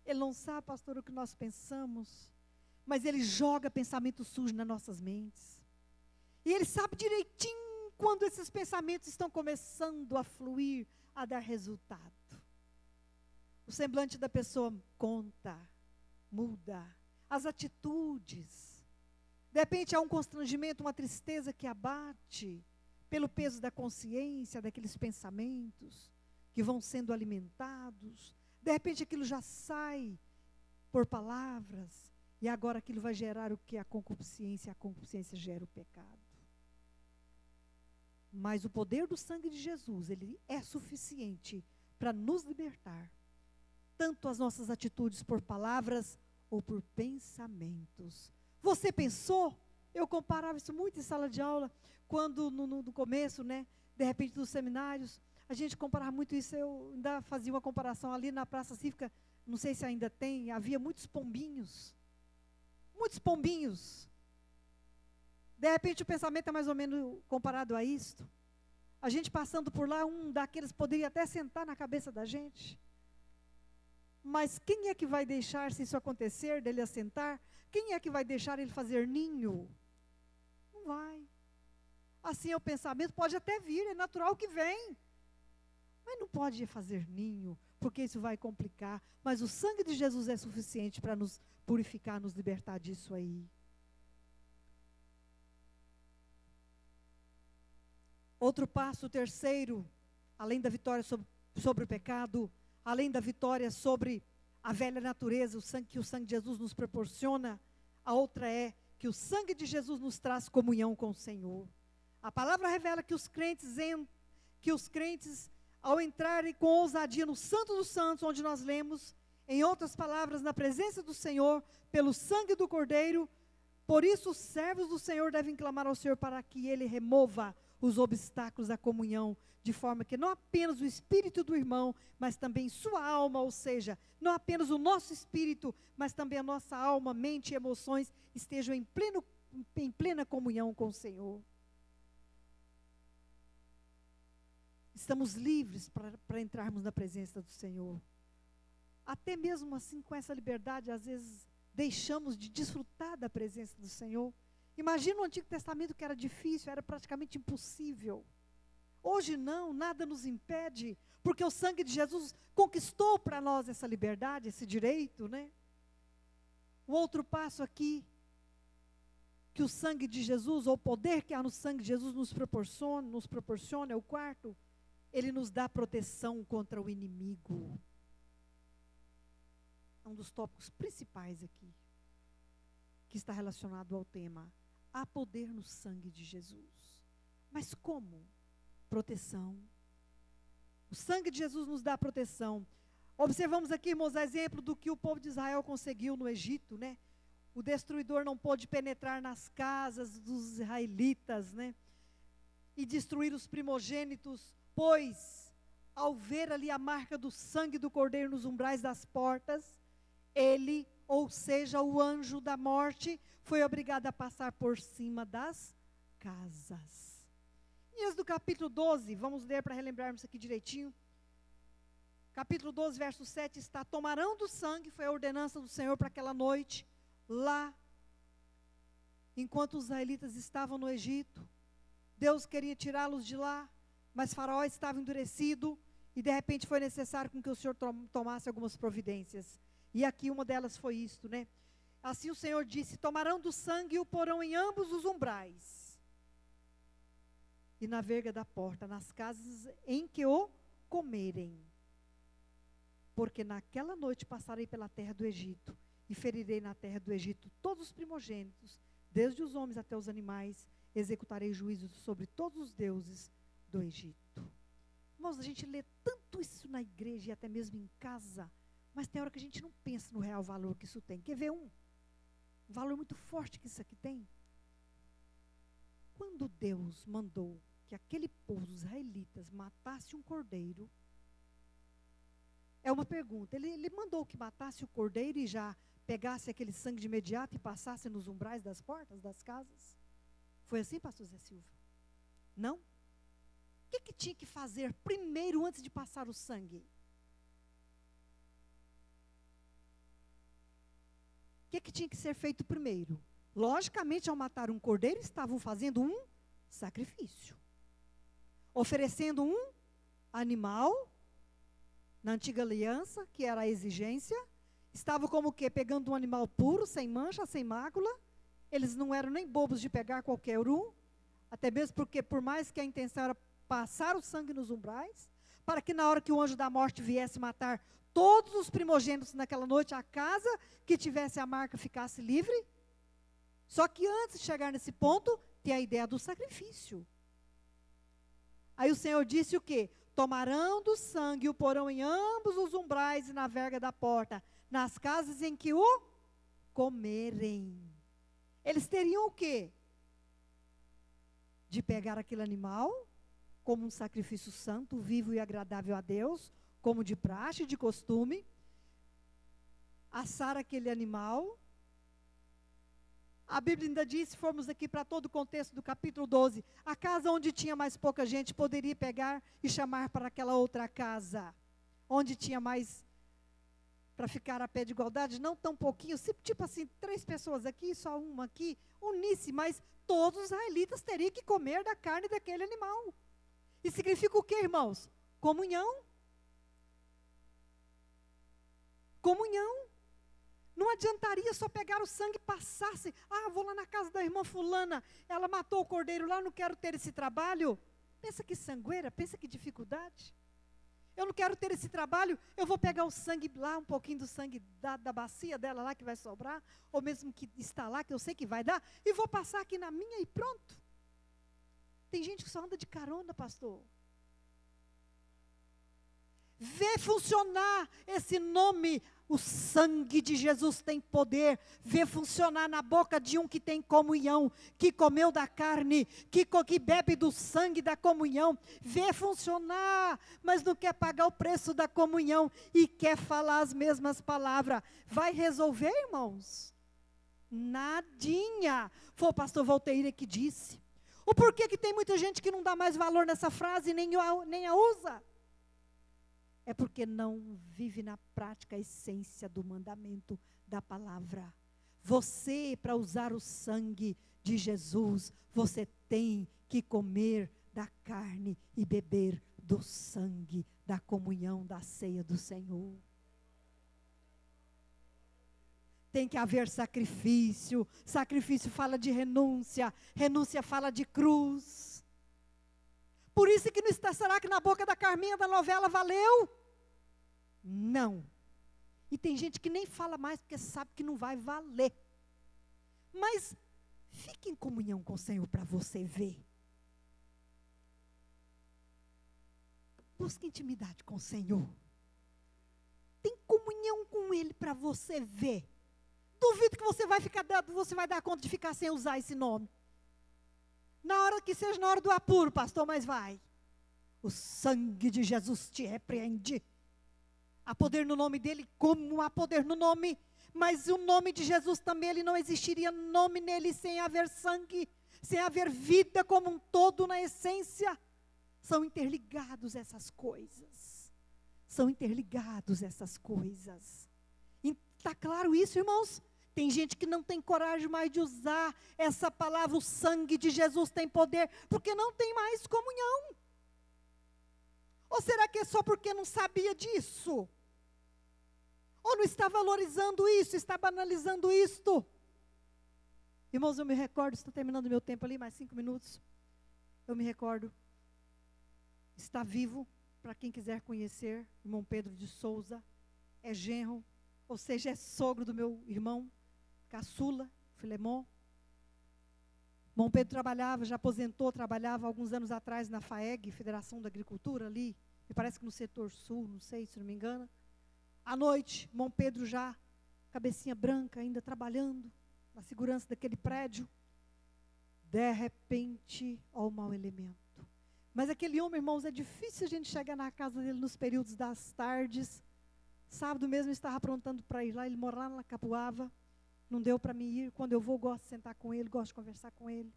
Ele não sabe, pastor, o que nós pensamos, mas ele joga pensamento sujo nas nossas mentes. E ele sabe direitinho quando esses pensamentos estão começando a fluir, a dar resultado. O semblante da pessoa conta, muda. As atitudes. De repente há um constrangimento, uma tristeza que abate pelo peso da consciência, daqueles pensamentos que vão sendo alimentados. De repente aquilo já sai por palavras, e agora aquilo vai gerar o que? A concupiscência gera o pecado. Mas o poder do sangue de Jesus, ele é suficiente para nos libertar, tanto as nossas atitudes por palavras ou por pensamentos. Você pensou? Eu comparava isso muito em sala de aula, quando no começo, né, de repente dos seminários, a gente comparava muito isso. Eu ainda fazia uma comparação ali na Praça Cívica, não sei se ainda tem, havia muitos pombinhos. Muitos pombinhos. De repente o pensamento é mais ou menos comparado a isto. A gente passando por lá, um daqueles poderia até sentar na cabeça da gente. Mas quem é que vai deixar, se isso acontecer, dele assentar? Quem é que vai deixar ele fazer ninho? Não vai. Assim é o pensamento, pode até vir, é natural que vem. Mas não pode fazer ninho, porque isso vai complicar. Mas o sangue de Jesus é suficiente para nos purificar, nos libertar disso aí. Outro passo, terceiro, além da vitória sobre o pecado, além da vitória sobre a velha natureza, o sangue que o sangue de Jesus nos proporciona, a outra é que o sangue de Jesus nos traz comunhão com o Senhor. A palavra revela que os crentes ao entrarem com ousadia no Santo dos Santos, onde nós lemos, em outras palavras, na presença do Senhor, pelo sangue do Cordeiro, por isso os servos do Senhor devem clamar ao Senhor para que Ele remova os obstáculos à comunhão, de forma que não apenas o espírito do irmão, mas também sua alma, ou seja, não apenas o nosso espírito, mas também a nossa alma, mente e emoções estejam em plena comunhão com o Senhor. Estamos livres para entrarmos na presença do Senhor. Até mesmo assim, com essa liberdade, às vezes deixamos de desfrutar da presença do Senhor. Imagina o Antigo Testamento, que era difícil, era praticamente impossível. Hoje não, nada nos impede, porque o sangue de Jesus conquistou para nós essa liberdade, esse direito, né? O outro passo aqui, que o sangue de Jesus, ou o poder que há no sangue de Jesus nos proporciona, é o quarto. Ele nos dá proteção contra o inimigo. É um dos tópicos principais aqui, que está relacionado ao tema. Há poder no sangue de Jesus. Mas como? Proteção. O sangue de Jesus nos dá proteção. Observamos aqui, irmãos, exemplo do que o povo de Israel conseguiu no Egito, né? O destruidor não pôde penetrar nas casas dos israelitas, né? E destruir os primogênitos, pois, ao ver ali a marca do sangue do Cordeiro nos umbrais das portas, ele, ou seja, o anjo da morte, foi obrigado a passar por cima das casas. Em Êxodo capítulo 12, vamos ler para relembrarmos aqui direitinho. Capítulo 12, verso 7 está: tomarão do sangue, foi a ordenança do Senhor para aquela noite, lá enquanto os israelitas estavam no Egito. Deus queria tirá-los de lá, mas Faraó estava endurecido e de repente foi necessário com que o Senhor tomasse algumas providências. E aqui uma delas foi isto, né? Assim o Senhor disse: tomarão do sangue e o porão em ambos os umbrais e na verga da porta, nas casas em que o comerem. Porque naquela noite passarei pela terra do Egito e ferirei na terra do Egito todos os primogênitos, desde os homens até os animais. Executarei juízo sobre todos os deuses do Egito. Irmãos, a gente lê tanto isso na igreja e até mesmo em casa, mas tem hora que a gente não pensa no real valor que isso tem. Quer ver um valor muito forte que isso aqui tem? Quando Deus mandou que aquele povo, os israelitas, matasse um cordeiro, é uma pergunta. Ele mandou que matasse o cordeiro e já pegasse aquele sangue de imediato e passasse nos umbrais das portas das casas? Foi assim, pastor Zé Silva? Não? O que tinha que fazer primeiro antes de passar o sangue? O que tinha que ser feito primeiro? Logicamente, ao matar um cordeiro, estavam fazendo um sacrifício. Oferecendo um animal, na antiga aliança, que era a exigência. Estavam como o quê? Pegando um animal puro, sem mancha, sem mácula. Eles não eram nem bobos de pegar qualquer um, até mesmo porque, por mais que a intenção era passar o sangue nos umbrais, para que na hora que o anjo da morte viesse matar todos os primogênitos naquela noite, a casa que tivesse a marca ficasse livre. Só que antes de chegar nesse ponto, tem a ideia do sacrifício. Aí o Senhor disse o quê? Tomarão do sangue e o porão em ambos os umbrais e na verga da porta, nas casas em que o comerem. Eles teriam o quê? De pegar aquele animal como um sacrifício santo, vivo e agradável a Deus, como de praxe, de costume, assar aquele animal. A Bíblia ainda diz, se formos aqui para todo o contexto do capítulo 12, a casa onde tinha mais pouca gente poderia pegar e chamar para aquela outra casa, onde tinha mais, para ficar a pé de igualdade, não tão pouquinho, tipo assim, 3 pessoas aqui, só uma aqui, unisse, mas todos os israelitas teriam que comer da carne daquele animal. E significa o quê, irmãos? Comunhão. Comunhão. Não adiantaria só pegar o sangue e passasse. Ah, vou lá na casa da irmã fulana, ela matou o cordeiro lá, não quero ter esse trabalho. Pensa que sangueira, pensa que dificuldade. Eu não quero ter esse trabalho, eu vou pegar o sangue lá, um pouquinho do sangue da bacia dela lá que vai sobrar, ou mesmo que está lá, que eu sei que vai dar, e vou passar aqui na minha e pronto. Tem gente que só anda de carona, pastor. Vê funcionar esse nome, o sangue de Jesus tem poder. Vê funcionar na boca de um que tem comunhão, que comeu da carne, que bebe do sangue da comunhão. Vê funcionar, mas não quer pagar o preço da comunhão e quer falar as mesmas palavras. Vai resolver, irmãos? Nadinha. Foi o pastor Voltaire que disse. O porquê que tem muita gente que não dá mais valor nessa frase e nem a usa? É porque não vive na prática a essência do mandamento da palavra. Você, para usar o sangue de Jesus, você tem que comer da carne e beber do sangue, da comunhão, da ceia do Senhor. Tem que haver sacrifício. Sacrifício fala de renúncia. Renúncia fala de cruz. Por isso que não está, será que na boca da Carminha da novela valeu? Não. E tem gente que nem fala mais porque sabe que não vai valer. Mas fique em comunhão com o Senhor para você ver. Busque intimidade com o Senhor. Tem comunhão com Ele para você ver. Duvido que você vai dar conta de ficar sem usar esse nome. Na hora que seja na hora do apuro, pastor, mas vai. O sangue de Jesus te repreende. Há poder no nome dele, como há poder no nome. Mas o nome de Jesus também, ele não existiria nome nele sem haver sangue, sem haver vida como um todo na essência. São interligados essas coisas. São interligados essas coisas. Está claro isso, irmãos? Tem gente que não tem coragem mais de usar essa palavra, o sangue de Jesus tem poder, porque não tem mais comunhão. Ou será que é só porque não sabia disso? Ou não está valorizando isso, está banalizando isto? Irmãos, eu me recordo, estou terminando meu tempo ali, mais 5 minutos. Eu me recordo, está vivo, para quem quiser conhecer, irmão Pedro de Souza, é genro, ou seja, é sogro do meu irmão, caçula, Filemon. Irmão Pedro trabalhava, já aposentou, trabalhava alguns anos atrás na FAEG, Federação da Agricultura, ali, me parece que no setor sul, não sei, se não me engano. À noite, irmão Pedro já, cabecinha branca, ainda trabalhando, na segurança daquele prédio. De repente, ó, o mau elemento. Mas aquele homem, irmãos, é difícil a gente chegar na casa dele nos períodos das tardes. Sábado mesmo eu estava aprontando para ir lá, ele mora lá na Capuava. Não deu para mim ir. Quando eu vou, gosto de sentar com ele, gosto de conversar com ele.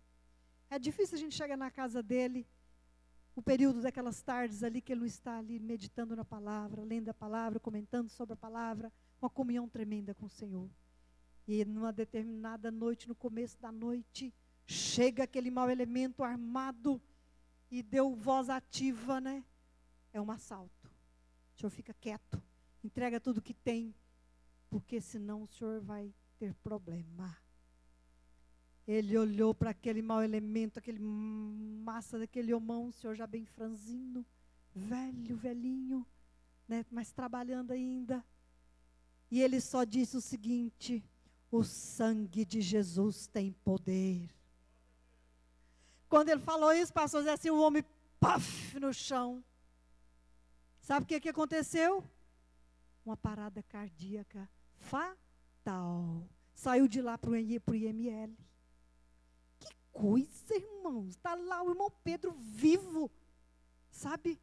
É difícil a gente chegar na casa dele, o período daquelas tardes ali, que ele não está ali meditando na palavra, lendo a palavra, comentando sobre a palavra, uma comunhão tremenda com o Senhor. E numa determinada noite, no começo da noite, chega aquele mau elemento armado e deu voz ativa, né? É um assalto. O senhor fica quieto, entrega tudo que tem, porque senão o senhor vai ter problema. Ele olhou para aquele mau elemento, aquele massa daquele homão, o senhor já bem franzino, velho, velhinho, né? Mas trabalhando ainda. E ele só disse o seguinte: o sangue de Jesus tem poder. Quando ele falou isso, pastor Zé, assim, o homem, paf, no chão. Sabe o que aconteceu? Uma parada cardíaca fatal. Saiu de lá para o IML. Que coisa, irmãos. Está lá o irmão Pedro vivo, sabe?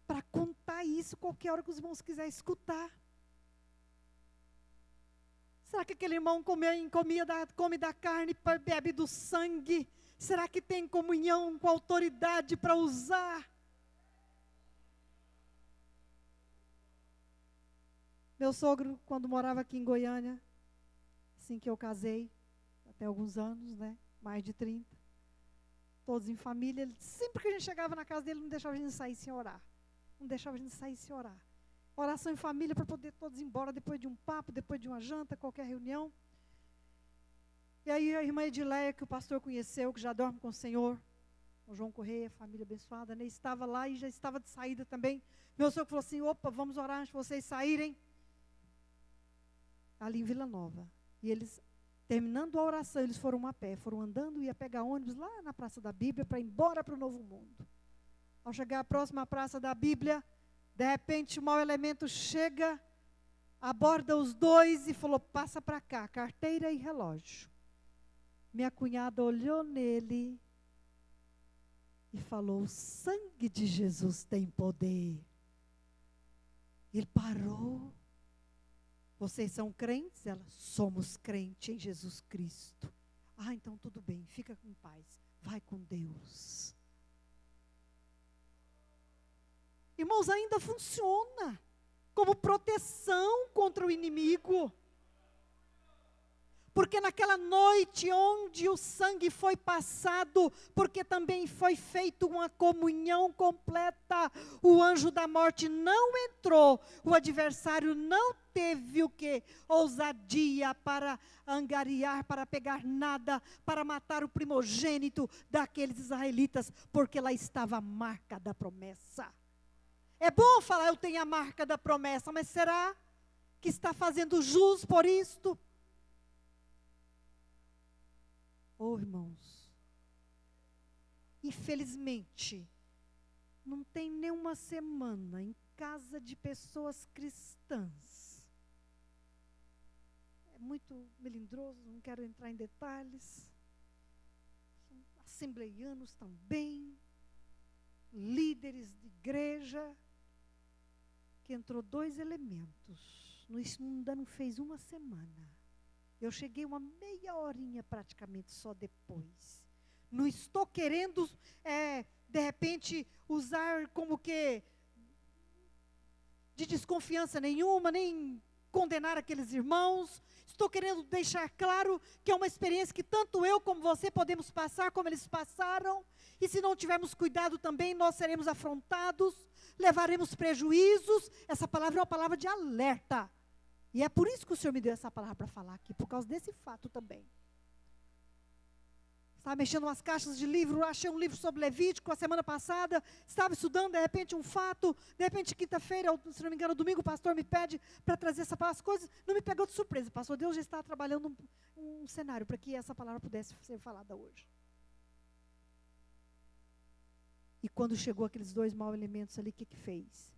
Para contar isso qualquer hora que os irmãos quiserem escutar. Será que aquele irmão come da carne e bebe do sangue? Será que tem comunhão com autoridade para usar? Meu sogro, quando morava aqui em Goiânia, assim que eu casei, até alguns anos, né? Mais de 30, todos em família, sempre que a gente chegava na casa dele, não deixava a gente sair sem orar. Não deixava a gente sair sem orar. Oração em família para poder todos ir embora depois de um papo, depois de uma janta, qualquer reunião. E aí a irmã Edileia, que o pastor conheceu, que já dorme com o Senhor, o João Correia, família abençoada, né, estava lá e já estava de saída também. Meu sogro falou assim: opa, vamos orar antes de vocês saírem. Ali em Vila Nova. E eles, terminando a oração, eles foram a pé, foram andando e ia pegar ônibus lá na Praça da Bíblia para ir embora para o Novo Mundo. Ao chegar à próxima Praça da Bíblia, de repente o mau elemento chega, aborda os dois e falou: passa para cá, carteira e relógio. Minha cunhada olhou nele e falou: o sangue de Jesus tem poder. Ele parou. Vocês são crentes? Ela: somos crentes em Jesus Cristo. Ah, então tudo bem, fica com paz. Vai com Deus. Irmãos, ainda funciona como proteção contra o inimigo. Porque naquela noite onde o sangue foi passado, porque também foi feita uma comunhão completa, o anjo da morte não entrou, o adversário não teve o quê? Ousadia para angariar, para pegar nada, para matar o primogênito daqueles israelitas, porque lá estava a marca da promessa. É bom falar: eu tenho a marca da promessa, mas será que está fazendo jus por isto? Oh, irmãos, infelizmente, não tem nem uma semana em casa de pessoas cristãs. É muito melindroso, não quero entrar em detalhes. Assembleianos também, líderes de igreja, que entrou 2 elementos. Isso ainda não fez uma semana. Eu cheguei uma meia horinha praticamente só depois. Não estou querendo, de repente, usar como que de desconfiança nenhuma, nem condenar aqueles irmãos. Estou querendo deixar claro que é uma experiência que tanto eu como você podemos passar, como eles passaram. E se não tivermos cuidado também, nós seremos afrontados, levaremos prejuízos. Essa palavra é uma palavra de alerta. E é por isso que o Senhor me deu essa palavra para falar aqui, por causa desse fato também. Estava mexendo umas caixas de livro, achei um livro sobre Levítico a semana passada, estava estudando, de repente um fato, de repente quinta-feira, se não me engano, domingo, o pastor me pede para trazer essa palavra, as coisas, não me pegou de surpresa, pastor, Deus já estava trabalhando um cenário para que essa palavra pudesse ser falada hoje. E quando chegou aqueles dois maus elementos ali, o que fez?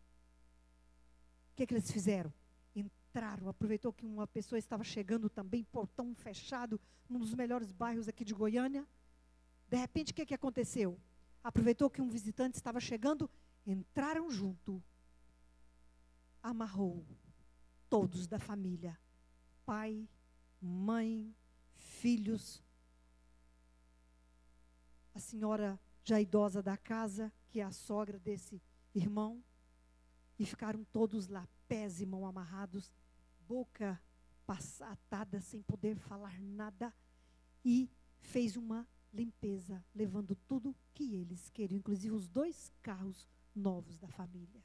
O que eles fizeram? Entraram, aproveitou que uma pessoa estava chegando também, portão fechado, num dos melhores bairros aqui de Goiânia. De repente, o que aconteceu? Aproveitou que um visitante estava chegando, entraram junto, amarrou todos da família, pai, mãe, filhos, a senhora já idosa da casa, que é a sogra desse irmão, e ficaram todos lá, pés e mãos amarrados, boca atada, sem poder falar nada, e fez uma limpeza, levando tudo que eles queriam, inclusive os 2 carros novos da família.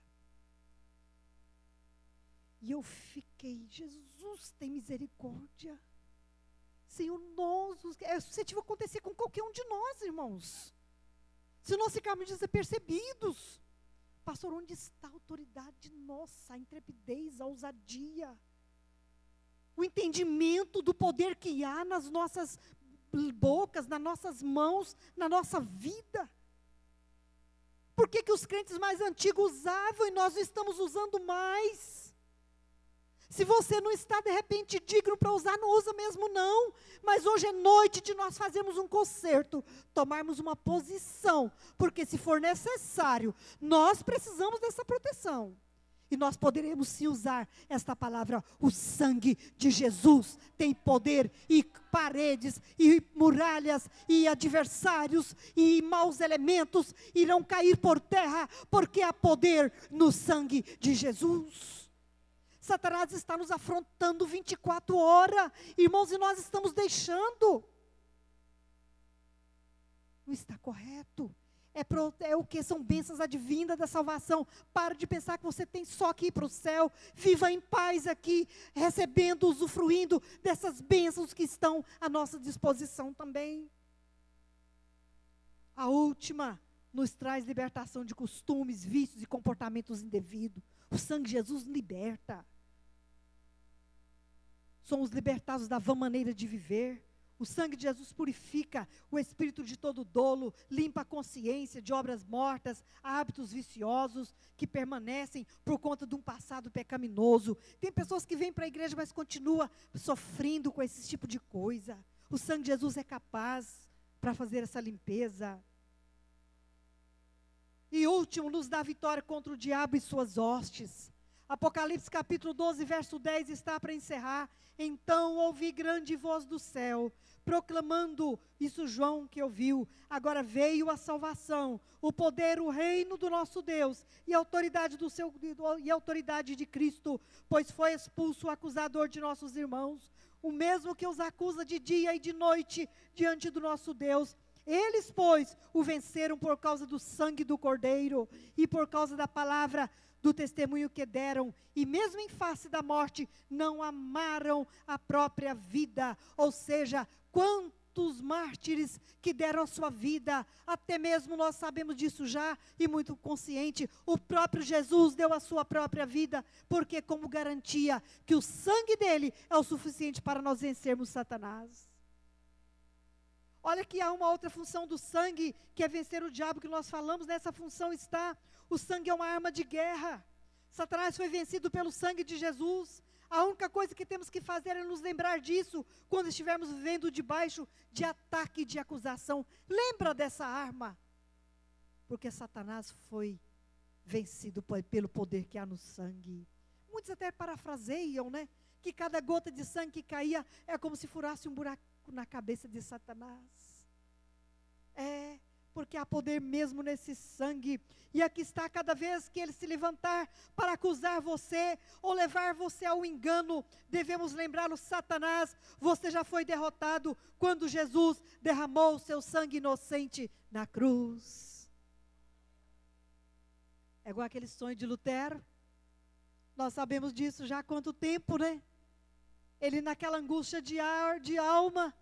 E eu fiquei, Jesus tem misericórdia. Senhor, é suscetível acontecer com qualquer um de nós, irmãos. Se nós ficarmos desapercebidos. Pastor, onde está a autoridade nossa, a intrepidez, a ousadia? O entendimento do poder que há nas nossas bocas, nas nossas mãos, na nossa vida. Por que os crentes mais antigos usavam e nós não estamos usando mais? Se você não está, de repente, digno para usar, não usa mesmo não. Mas hoje é noite de nós fazermos um concerto, tomarmos uma posição, porque se for necessário, nós precisamos dessa proteção. E nós poderemos sim usar esta palavra, o sangue de Jesus tem poder, e paredes, e muralhas, e adversários, e maus elementos irão cair por terra, porque há poder no sangue de Jesus. Satanás está nos afrontando 24 horas, irmãos, e nós estamos deixando. Não está correto. É o que? São bênçãos advindas da salvação. Para de pensar que você tem só que ir para o céu. Viva em paz aqui, recebendo, usufruindo dessas bênçãos que estão à nossa disposição também. A última nos traz libertação de costumes, vícios e comportamentos indevidos. O sangue de Jesus liberta. Somos libertados da vã maneira de viver. O sangue de Jesus purifica o espírito de todo dolo, limpa a consciência de obras mortas, hábitos viciosos que permanecem por conta de um passado pecaminoso. Tem pessoas que vêm para a igreja, mas continuam sofrendo com esse tipo de coisa. O sangue de Jesus é capaz para fazer essa limpeza. E último, nos dá vitória contra o diabo e suas hostes. Apocalipse capítulo 12, verso 10 está para encerrar. Então ouvi grande voz do céu, proclamando, isso João que ouviu, agora veio a salvação, o poder, o reino do nosso Deus, e a autoridade e a autoridade de Cristo, pois foi expulso o acusador de nossos irmãos, o mesmo que os acusa de dia e de noite diante do nosso Deus. Eles, pois, o venceram por causa do sangue do Cordeiro e por causa da palavra do testemunho que deram, e mesmo em face da morte, não amaram a própria vida. Ou seja, quantos mártires que deram a sua vida, até mesmo nós sabemos disso já, e muito consciente, o próprio Jesus deu a sua própria vida, porque como garantia que o sangue dele é o suficiente para nós vencermos Satanás. Olha que há uma outra função do sangue, que é vencer o diabo, que nós falamos, nessa função está, o sangue é uma arma de guerra. Satanás foi vencido pelo sangue de Jesus. A única coisa que temos que fazer é nos lembrar disso, quando estivermos vivendo debaixo de ataque e de acusação. Lembra dessa arma, porque Satanás foi vencido pelo poder que há no sangue. Muitos até parafraseiam, né? Que cada gota de sangue que caía é como se furasse um buraco na cabeça de Satanás. porque há poder mesmo nesse sangue. E aqui está, cada vez que ele se levantar para acusar você, ou levar você ao engano, devemos lembrar o Satanás, você já foi derrotado, quando Jesus derramou o seu sangue inocente na cruz. É igual aquele sonho de Lutero, nós sabemos disso já há quanto tempo, né? Ele naquela angústia de alma,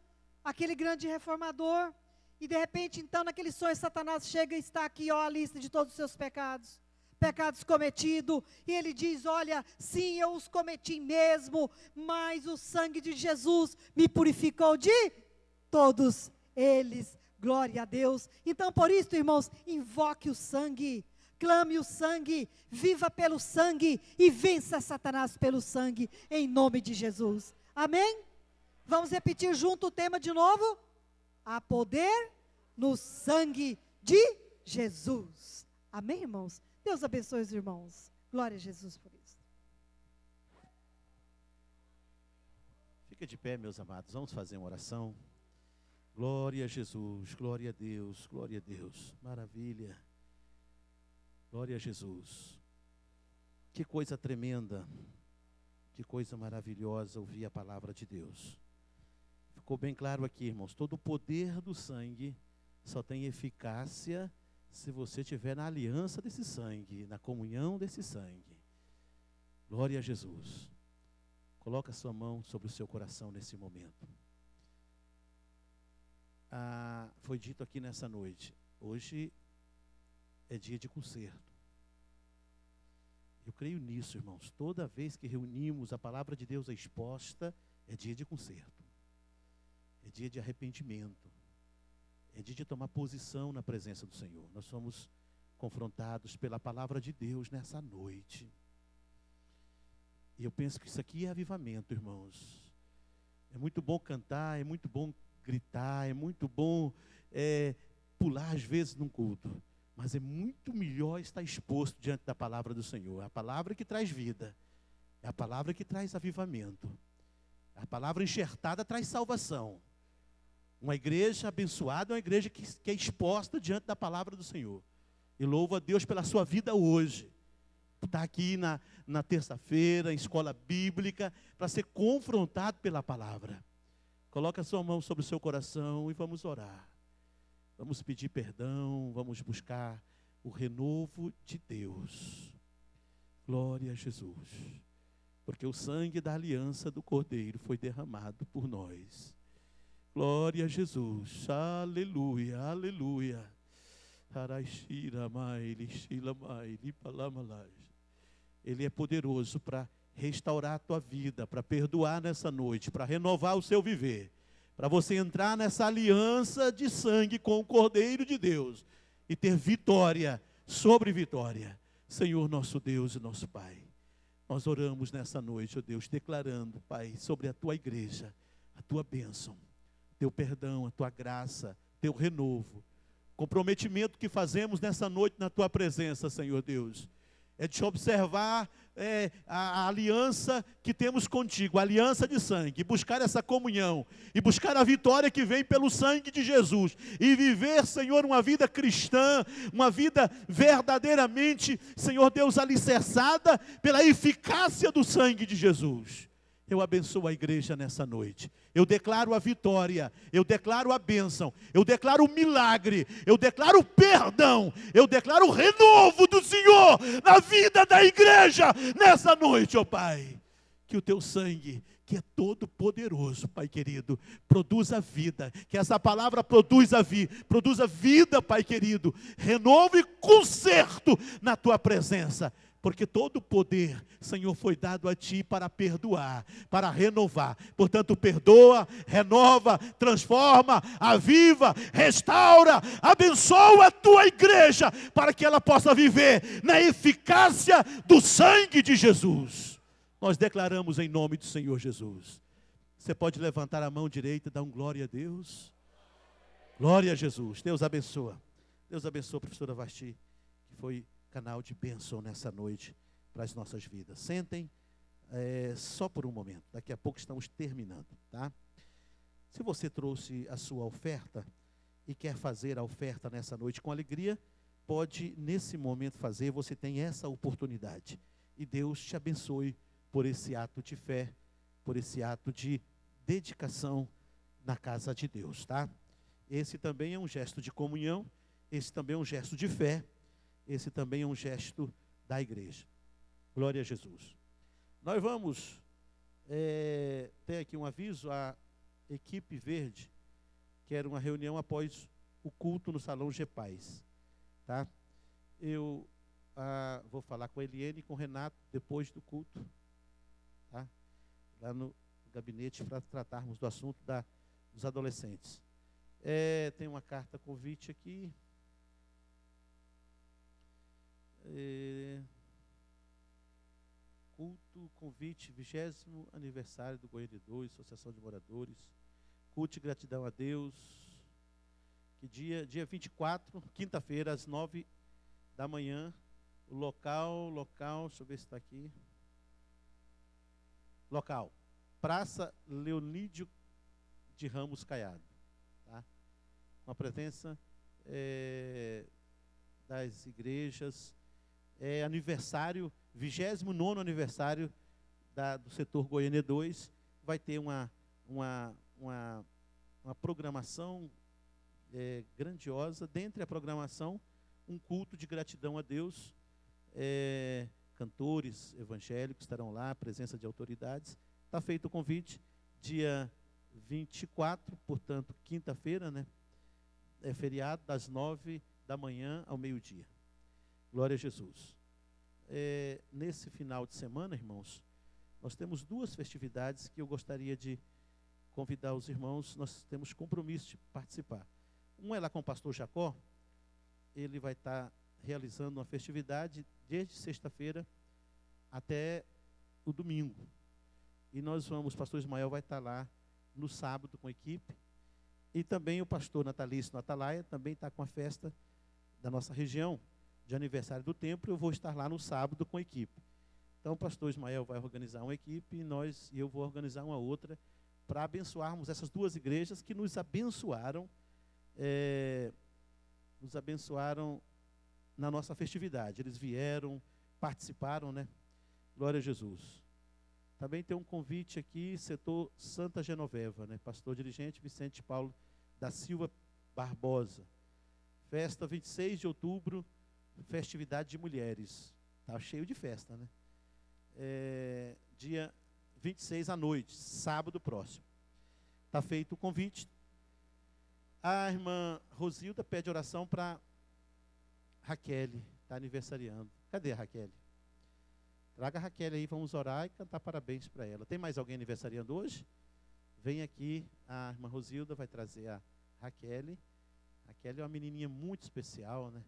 aquele grande reformador, e de repente, então, naquele sonho, Satanás chega e está aqui, ó, a lista de todos os seus pecados. Pecados cometidos. E ele diz, olha, sim, eu os cometi mesmo, mas o sangue de Jesus me purificou de todos eles. Glória a Deus. Então, por isso, irmãos, invoque o sangue. Clame o sangue. Viva pelo sangue. E vença Satanás pelo sangue. Em nome de Jesus. Amém? Vamos repetir junto o tema de novo? Há poder no sangue de Jesus. Amém, irmãos? Deus abençoe os irmãos. Glória a Jesus por isso. Fica de pé, meus amados. Vamos fazer uma oração. Glória a Jesus, glória a Deus, glória a Deus. Maravilha. Glória a Jesus. Que coisa tremenda. Que coisa maravilhosa ouvir a palavra de Deus. Ficou bem claro aqui, irmãos, todo o poder do sangue só tem eficácia se você estiver na aliança desse sangue, na comunhão desse sangue. Glória a Jesus. Coloca a sua mão sobre o seu coração nesse momento. Foi dito aqui nessa noite, hoje é dia de conserto. Eu creio nisso, irmãos. Toda vez que reunimos, a palavra de Deus é exposta, é dia de conserto. É dia de arrependimento. É dia de tomar posição na presença do Senhor. Nós somos confrontados pela palavra de Deus nessa noite. E eu penso que isso aqui é avivamento, irmãos. É muito bom cantar, é muito bom gritar, é muito bom pular às vezes num culto. Mas é muito melhor estar exposto diante da palavra do Senhor. É a palavra que traz vida. É a palavra que traz avivamento. A palavra enxertada traz salvação. Uma igreja abençoada é uma igreja que é exposta diante da palavra do Senhor. E louvo a Deus pela sua vida hoje. Está aqui na terça-feira, em escola bíblica, para ser confrontado pela palavra. Coloque a sua mão sobre o seu coração e vamos orar. Vamos pedir perdão, vamos buscar o renovo de Deus. Glória a Jesus. Porque o sangue da aliança do Cordeiro foi derramado por nós. Glória a Jesus, aleluia, aleluia. Ele é poderoso para restaurar a tua vida, para perdoar nessa noite, para renovar o seu viver, para você entrar nessa aliança de sangue com o Cordeiro de Deus e ter vitória sobre vitória. Senhor nosso Deus e nosso Pai, nós oramos nessa noite, ó Deus, declarando, Pai, sobre a tua igreja, a tua bênção, teu perdão, a tua graça, teu renovo, comprometimento que fazemos nessa noite na tua presença, Senhor Deus, é de observar a aliança que temos contigo, a aliança de sangue, e buscar essa comunhão, e buscar a vitória que vem pelo sangue de Jesus, e viver, Senhor, uma vida cristã, uma vida verdadeiramente, Senhor Deus, alicerçada pela eficácia do sangue de Jesus. Eu abençoo a igreja nessa noite. Eu declaro a vitória, eu declaro a bênção, eu declaro o milagre, eu declaro o perdão, eu declaro o renovo do Senhor na vida da igreja nessa noite, ó Pai. Que o teu sangue, que é todo poderoso, Pai querido, produza vida, que essa palavra produza vida, Pai querido, renovo e conserto na tua presença. Porque todo o poder, Senhor, foi dado a Ti para perdoar, para renovar. Portanto, perdoa, renova, transforma, aviva, restaura, abençoa a Tua igreja, para que ela possa viver na eficácia do sangue de Jesus. Nós declaramos em nome do Senhor Jesus. Você pode levantar a mão direita e dar um glória a Deus. Glória a Jesus. Deus abençoa. Deus abençoa a professora Vasti, que foi canal de bênção nessa noite para as nossas vidas. Sentem só por um momento, daqui a pouco estamos terminando, tá? Se você trouxe a sua oferta, e quer fazer a oferta nessa noite com alegria, pode nesse momento fazer, você tem essa oportunidade. E Deus te abençoe por esse ato de fé, por esse ato de dedicação na casa de Deus, tá? Esse também é um gesto de comunhão, esse também é um gesto de fé, esse também é um gesto da igreja. Glória a Jesus. Nós vamos ter aqui um aviso, a equipe verde quer uma reunião após o culto no Salão GPAS, tá? Eu vou falar com a Eliane e com o Renato depois do culto, tá? Lá no gabinete para tratarmos do assunto dos adolescentes. Tem uma carta convite aqui. Culto, convite, 20º aniversário do Goiânia 2, Associação de Moradores. Culto de gratidão a Deus. Que dia 24, quinta-feira, às 9 da manhã. O local, deixa eu ver se está aqui. Local, Praça Leonídio de Ramos Caiado. Tá? Com a presença das igrejas. Aniversário, 29º aniversário do setor Goiânia 2. Vai ter uma programação grandiosa. Dentre a programação, um culto de gratidão a Deus. Cantores evangélicos estarão lá, presença de autoridades. Está feito o convite, dia 24, portanto, quinta-feira, né? É feriado, das 9 da manhã ao meio-dia. Glória a Jesus. Nesse final de semana, irmãos, nós temos 2 festividades que eu gostaria de convidar os irmãos. Nós temos compromisso de participar. Um é lá com o pastor Jacó. Ele vai estar realizando uma festividade desde sexta-feira até o domingo. E nós o pastor Ismael vai estar lá no sábado com a equipe. E também o pastor Natalício no Atalaia também está com a festa da nossa região de aniversário do templo. Eu vou estar lá no sábado com a equipe. Então o pastor Ismael vai organizar uma equipe e eu vou organizar uma outra para abençoarmos essas 2 igrejas que nos abençoaram na nossa festividade. Eles vieram, participaram, né? Glória a Jesus. Também tem um convite aqui, setor Santa Genoveva, né? Pastor dirigente Vicente Paulo da Silva Barbosa. Festa 26 de outubro, festividade de mulheres. Está cheio de festa, né? Dia 26 à noite, sábado próximo. Está feito o convite. A irmã Rosilda pede oração para Raquel, está aniversariando. Cadê a Raquel? Traga a Raquel aí, vamos orar e cantar parabéns para ela. Tem mais alguém aniversariando hoje? Vem aqui, a irmã Rosilda vai trazer a Raquel. Raquel é uma menininha muito especial, né?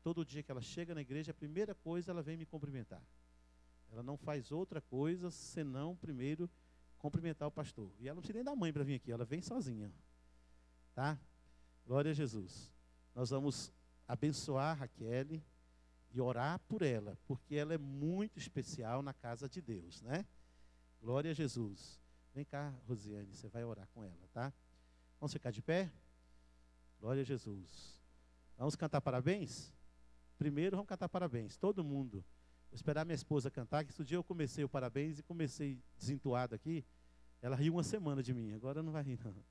Todo dia que ela chega na igreja, a primeira coisa ela vem me cumprimentar. Ela não faz outra coisa senão primeiro cumprimentar o pastor. E ela não precisa nem da mãe para vir aqui, ela vem sozinha. Tá? Glória a Jesus. Nós vamos abençoar a Raquel e orar por ela, porque ela é muito especial na casa de Deus, né? Glória a Jesus. Vem cá, Rosiane, você vai orar com ela, tá? Vamos ficar de pé? Glória a Jesus. Vamos cantar parabéns? Primeiro vamos cantar parabéns, todo mundo. Vou esperar minha esposa cantar, que esse dia eu comecei o parabéns e comecei desentuado aqui. Ela riu uma semana de mim, agora não vai rir não.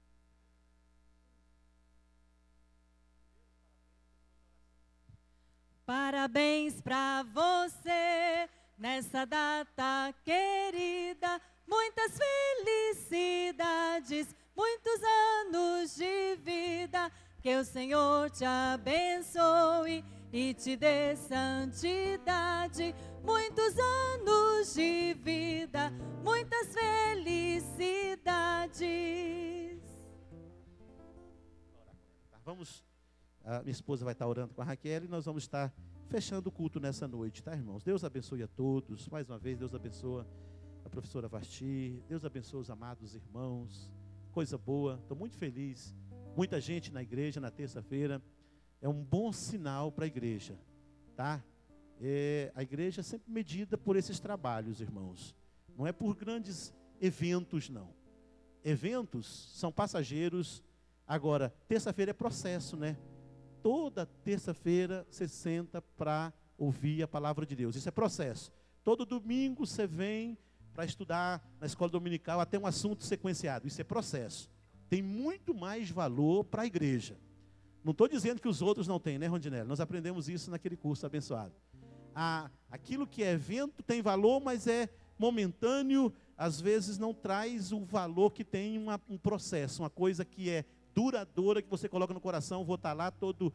Parabéns pra você nessa data querida, muitas felicidades, muitos anos de vida, que o Senhor te abençoe e te dê santidade, muitos anos de vida, muitas felicidades. Vamos. A minha esposa vai estar orando com a Raquel e nós vamos estar fechando o culto nessa noite, tá, irmãos? Deus abençoe a todos. Mais uma vez, Deus abençoe a professora Vasti. Deus abençoe os amados irmãos. Coisa boa. Estou muito feliz. Muita gente na igreja na terça-feira. É um bom sinal para a igreja, tá? A igreja é sempre medida por esses trabalhos, irmãos. Não é por grandes eventos, não. Eventos são passageiros. Agora, terça-feira é processo, né? Toda terça-feira você senta para ouvir a palavra de Deus. Isso é processo. Todo domingo você vem para estudar na escola dominical até um assunto sequenciado. Isso é processo. Tem muito mais valor para a igreja. Não estou dizendo que os outros não têm, né, Rondinelli? Nós aprendemos isso naquele curso abençoado. Aquilo que é evento tem valor, mas é momentâneo, às vezes não traz o valor que tem um processo, uma coisa que é duradoura, que você coloca no coração. Vou estar lá todo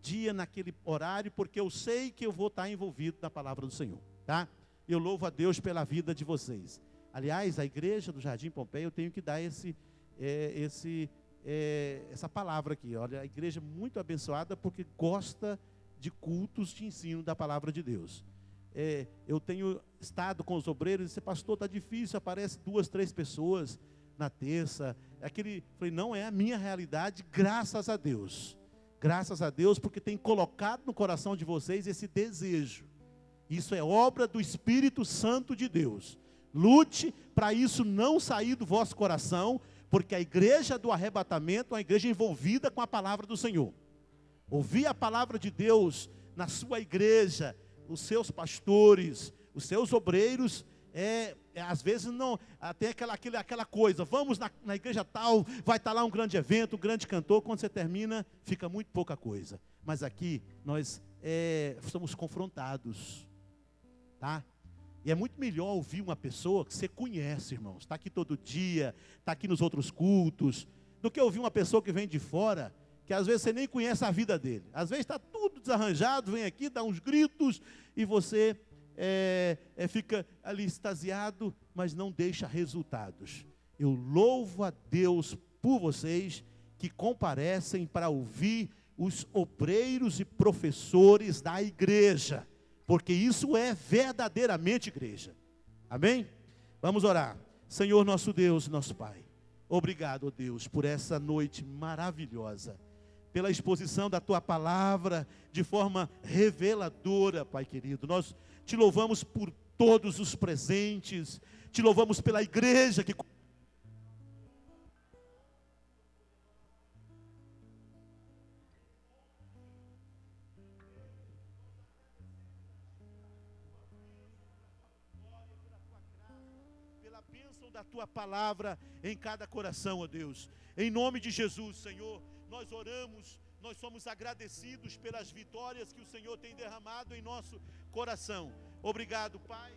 dia, naquele horário, porque eu sei que eu vou estar envolvido na palavra do Senhor, tá? Eu louvo a Deus pela vida de vocês. Aliás, a igreja do Jardim Pompeia, eu tenho que dar essa palavra aqui. Olha, a igreja é muito abençoada porque gosta de cultos de ensino da palavra de Deus. Eu tenho estado com os obreiros e disse: pastor, está difícil, aparece 2, 3 pessoas na terça. Falei, não é a minha realidade, graças a Deus. Graças a Deus, porque tem colocado no coração de vocês esse desejo. Isso é obra do Espírito Santo de Deus. Lute para isso não sair do vosso coração, porque a igreja do arrebatamento é uma igreja envolvida com a palavra do Senhor. Ouvir a palavra de Deus na sua igreja, os seus pastores, os seus obreiros, às vezes não, tem aquela coisa, vamos na igreja tal, vai estar lá um grande evento, um grande cantor, quando você termina, fica muito pouca coisa. Mas aqui, nós somos confrontados, tá? E é muito melhor ouvir uma pessoa que você conhece, irmãos, está aqui todo dia, está aqui nos outros cultos, do que ouvir uma pessoa que vem de fora, que às vezes você nem conhece a vida dele. Às vezes está tudo desarranjado, vem aqui, dá uns gritos, e você fica ali extasiado, mas não deixa resultados. Eu louvo a Deus por vocês que comparecem para ouvir os obreiros e professores da igreja, porque isso é verdadeiramente igreja. Amém? Vamos orar. Senhor nosso Deus, nosso Pai, obrigado, ó Deus, por essa noite maravilhosa, pela exposição da Tua palavra de forma reveladora, Pai querido. Nós te louvamos por todos os presentes, te louvamos pela igreja que... pela bênção da Tua palavra em cada coração, ó Deus. Em nome de Jesus, Senhor, nós oramos, nós somos agradecidos pelas vitórias que o Senhor tem derramado em nosso coração. Obrigado, Pai.